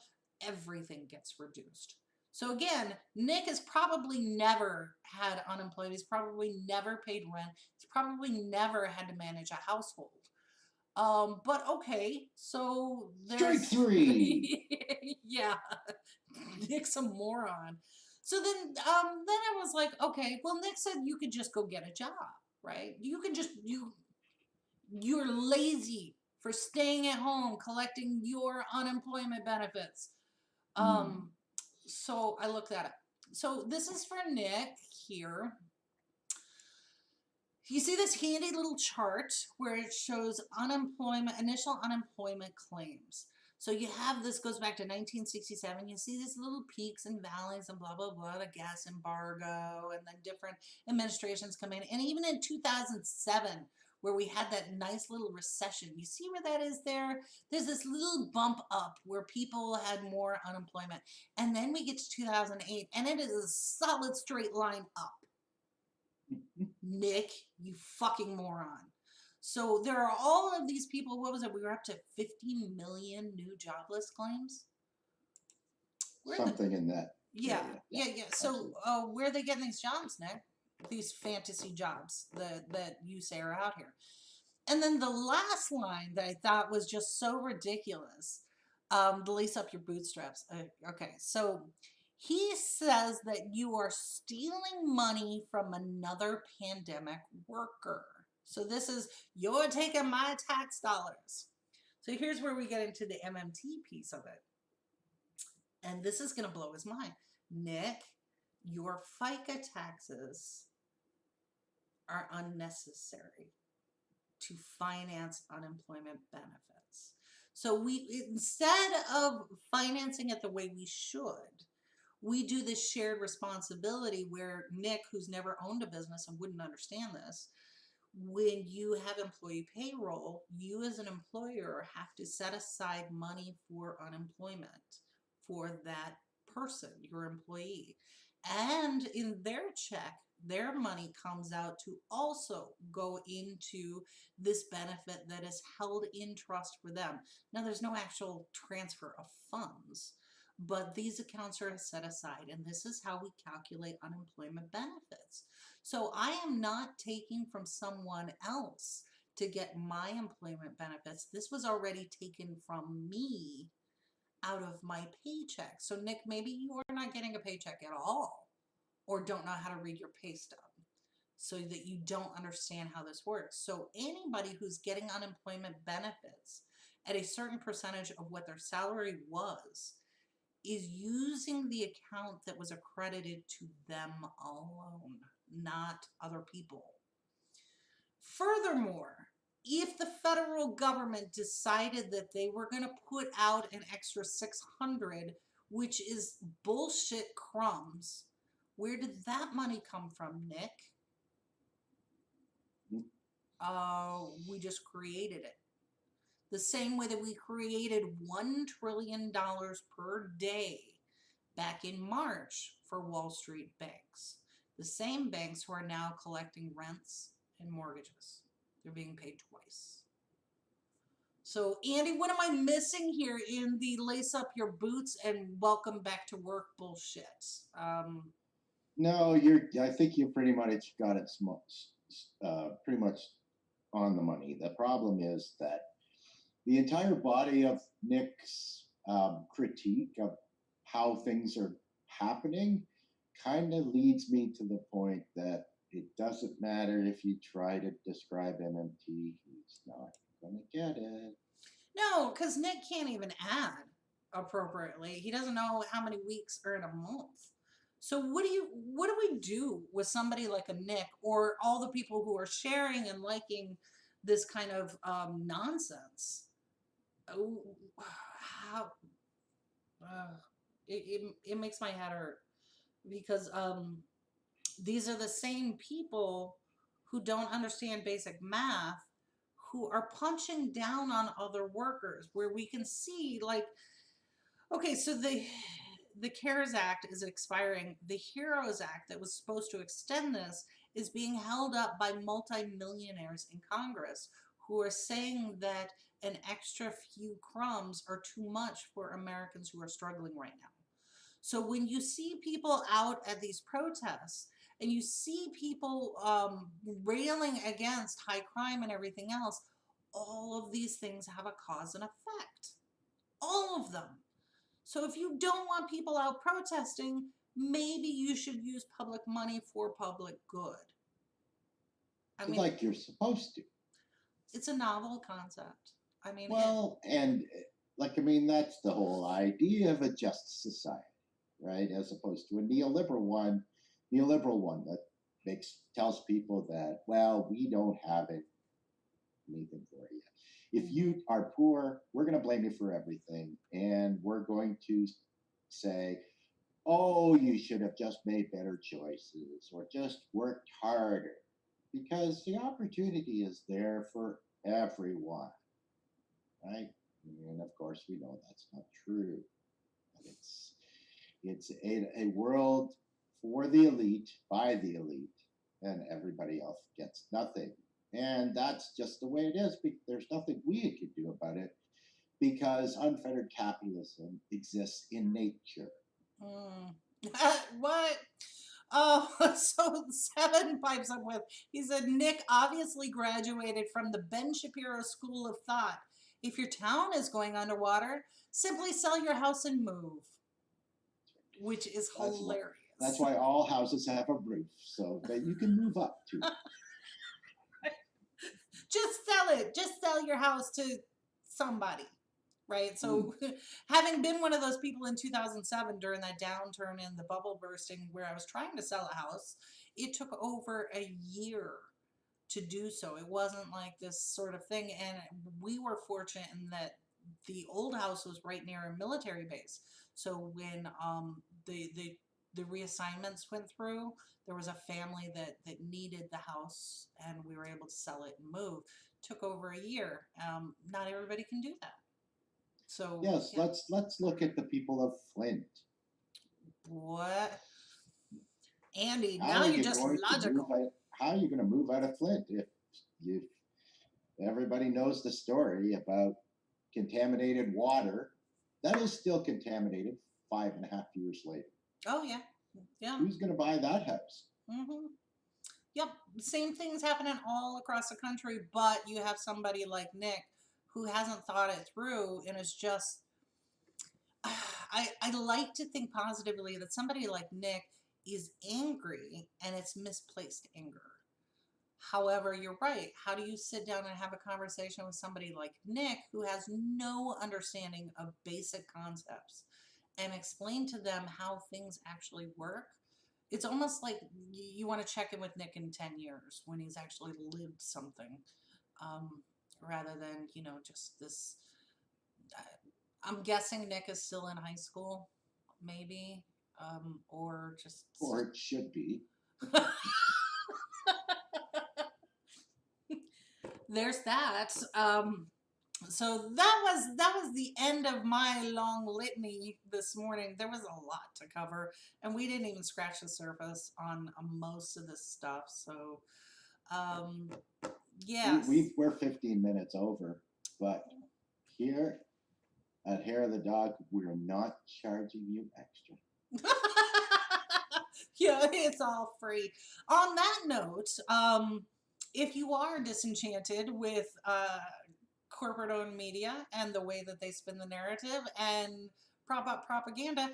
everything gets reduced. So again, Nick has probably never had unemployment. He's probably never paid rent. He's probably never had to manage a household. But okay, so Strike there's 3. yeah, Nick's a moron. So then I was like, okay, well, Nick said you could just go get a job, right? You can just you're lazy for staying at home collecting your unemployment benefits. So I looked that up. So this is for Nick here. You see this handy little chart where it shows initial unemployment claims. So you have, this goes back to 1967. You see these little peaks and valleys and blah, blah, blah, the gas embargo, and then different administrations come in. And even in 2007, where we had that nice little recession, you see where that is there? There's this little bump up where people had more unemployment. And then we get to 2008, and it is a solid straight line up. Nick, you fucking moron. So there are all of these people. What was it? We were up to 50 million new jobless claims. Something in that. Yeah. area. So where are they getting these jobs, Nick? These fantasy jobs that you say are out here. And then the last line that I thought was just so ridiculous, lace up your bootstraps. Okay, so he says that you are stealing money from another pandemic worker. So this is, you're taking my tax dollars. So here's where we get into the MMT piece of it. And this is going to blow his mind. Nick, your FICA taxes are unnecessary to finance unemployment benefits. So we, instead of financing it the way we should, we do this shared responsibility where Nick, who's never owned a business and wouldn't understand this, when you have employee payroll, you as an employer have to set aside money for unemployment for that person, your employee. And in their check, their money comes out to also go into this benefit that is held in trust for them. Now, there's no actual transfer of funds, but these accounts are set aside, and this is how we calculate unemployment benefits. So I am not taking from someone else to get my employment benefits. This was already taken from me out of my paycheck. So Nick, maybe you are not getting a paycheck at all, or don't know how to read your pay stub, so that you don't understand how this works. So anybody who's getting unemployment benefits at a certain percentage of what their salary was is using the account that was accredited to them alone, not other people. Furthermore, if the federal government decided that they were going to put out an extra 600, which is bullshit crumbs, where did that money come from, Nick? We just created it. The same way that we created $1 trillion per day back in March for Wall Street banks. The same banks who are now collecting rents and mortgages. They're being paid twice. So, Andy, what am I missing here in the lace up your boots and welcome back to work bullshit? No, I think you pretty much got it pretty much on the money. The problem is that the entire body of Nick's critique of how things are happening kind of leads me to the point that it doesn't matter if you try to describe MMT, he's not going to get it. No, because Nick can't even add appropriately. He doesn't know how many weeks are in a month. So what do we do with somebody like a Nick or all the people who are sharing and liking this kind of nonsense? Oh, how it makes my head hurt because these are the same people who don't understand basic math who are punching down on other workers where we can see like okay, so the CARES Act is expiring. The HEROES Act that was supposed to extend this is being held up by multimillionaires in Congress who are saying that an extra few crumbs are too much for Americans who are struggling right now. So when you see people out at these protests and you see people railing against high crime and everything else, all of these things have a cause and effect. All of them. So if you don't want people out protesting, maybe you should use public money for public good. I mean, like you're supposed to. it's a novel concept. I mean, well, and like, I mean, that's the whole idea of a just society, right? As opposed to a neoliberal one that tells people that, well, we don't have anything for you. If you are poor, we're going to blame you for everything, and we're going to say, oh, you should have just made better choices or just worked harder, because the opportunity is there for everyone, right? And of course, we know that's not true. It's a world for the elite, by the elite, and everybody else gets nothing. And that's just the way it is. There's nothing we can do about it because unfettered capitalism exists in nature. What? Oh, so Seven pipes up with, he said, Nick obviously graduated from the Ben Shapiro School of Thought. If your town is going underwater, simply sell your house and move. Which is hilarious. That's why all houses have a roof, so that you can move up to. Just sell it. Just sell your house to somebody, right? So having been one of those people in 2007 during that downturn in the bubble bursting where I was trying to sell a house, it took over a year to do so. It wasn't like this sort of thing. And we were fortunate in that the old house was right near a military base. So when the reassignments went through, there was a family that needed the house and we were able to sell it and move. Took over a year. Not everybody can do that. So yes, yeah. Let's look at the people of Flint. What? Andy, now you're just logical. How are you going to move out of Flint if everybody knows the story about contaminated water that is still contaminated 5.5 years later? Oh yeah, yeah. Who's going to buy that house? Mm-hmm. Yep, same thing's happening all across the country, but you have somebody like Nick who hasn't thought it through and is just. I like to think positively that somebody like Nick is angry and it's misplaced anger. However, you're right. How do you sit down and have a conversation with somebody like Nick who has no understanding of basic concepts and explain to them how things actually work? It's almost like you want to check in with Nick in 10 years when he's actually lived something, rather than, just this. I'm guessing Nick is still in high school, maybe, or just. Or it should be. There's that. So that was the end of my long litany this morning. There was a lot to cover, and we didn't even scratch the surface on most of this stuff. So, yes, we're 15 minutes over, but here at Hair of the Dog, we're not charging you extra. Yeah, it's all free. On that note, if you are disenchanted with corporate-owned media and the way that they spin the narrative and prop up propaganda,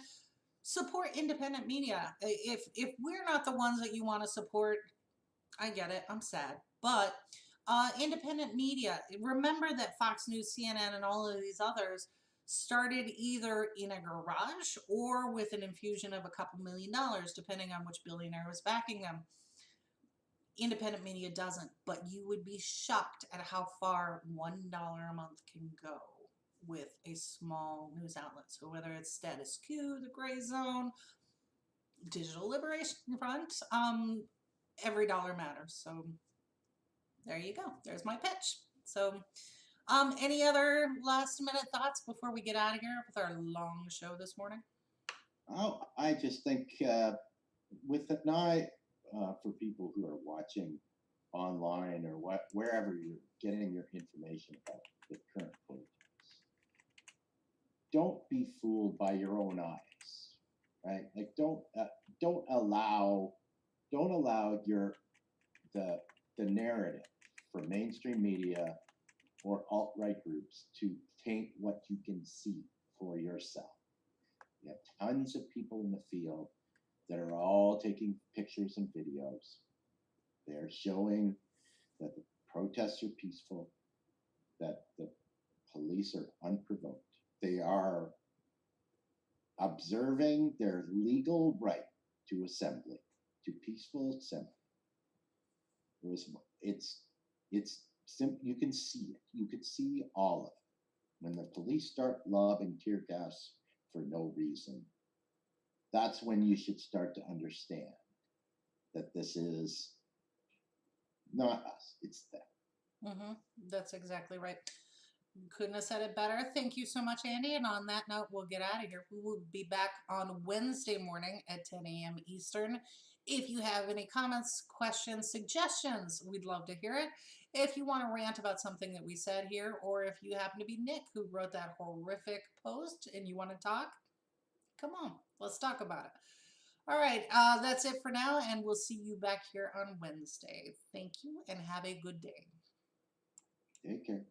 support independent media. If we're not the ones that you want to support, I get it. I'm sad, but independent media. Remember that Fox News, CNN, and all of these others started either in a garage or with an infusion of a couple $1,000,000, depending on which billionaire was backing them. Independent media doesn't, but you would be shocked at how far $1 a month can go with a small news outlet. So whether it's Status Quo, The Gray Zone, Digital Liberation Front, every dollar matters. So there you go. There's my pitch. So any other last minute thoughts before we get out of here with our long show this morning? Oh, I just think with the night for people who are watching online or wherever you're getting your information about the current protests, don't be fooled by your own eyes, right? Like don't allow your the narrative from mainstream media or alt-right groups to taint what you can see for yourself. You have tons of people in the field that are all taking pictures and videos. They're showing that the protests are peaceful, that the police are unprovoked. They are observing their legal right to assembly, to peaceful assembly. It's simple. You can see it. You could see all of it. When the police start lobbing tear gas for no reason, that's when you should start to understand that this is not us, it's them. Mm-hmm. That's exactly right. Couldn't have said it better. Thank you so much, Andy. And on that note, we'll get out of here. We will be back on Wednesday morning at 10 a.m. Eastern. If you have any comments, questions, suggestions, we'd love to hear it. If you want to rant about something that we said here, or if you happen to be Nick who wrote that horrific post and you want to talk, come on, let's talk about it. All right, that's it for now, and we'll see you back here on Wednesday. Thank you, and have a good day. Take care.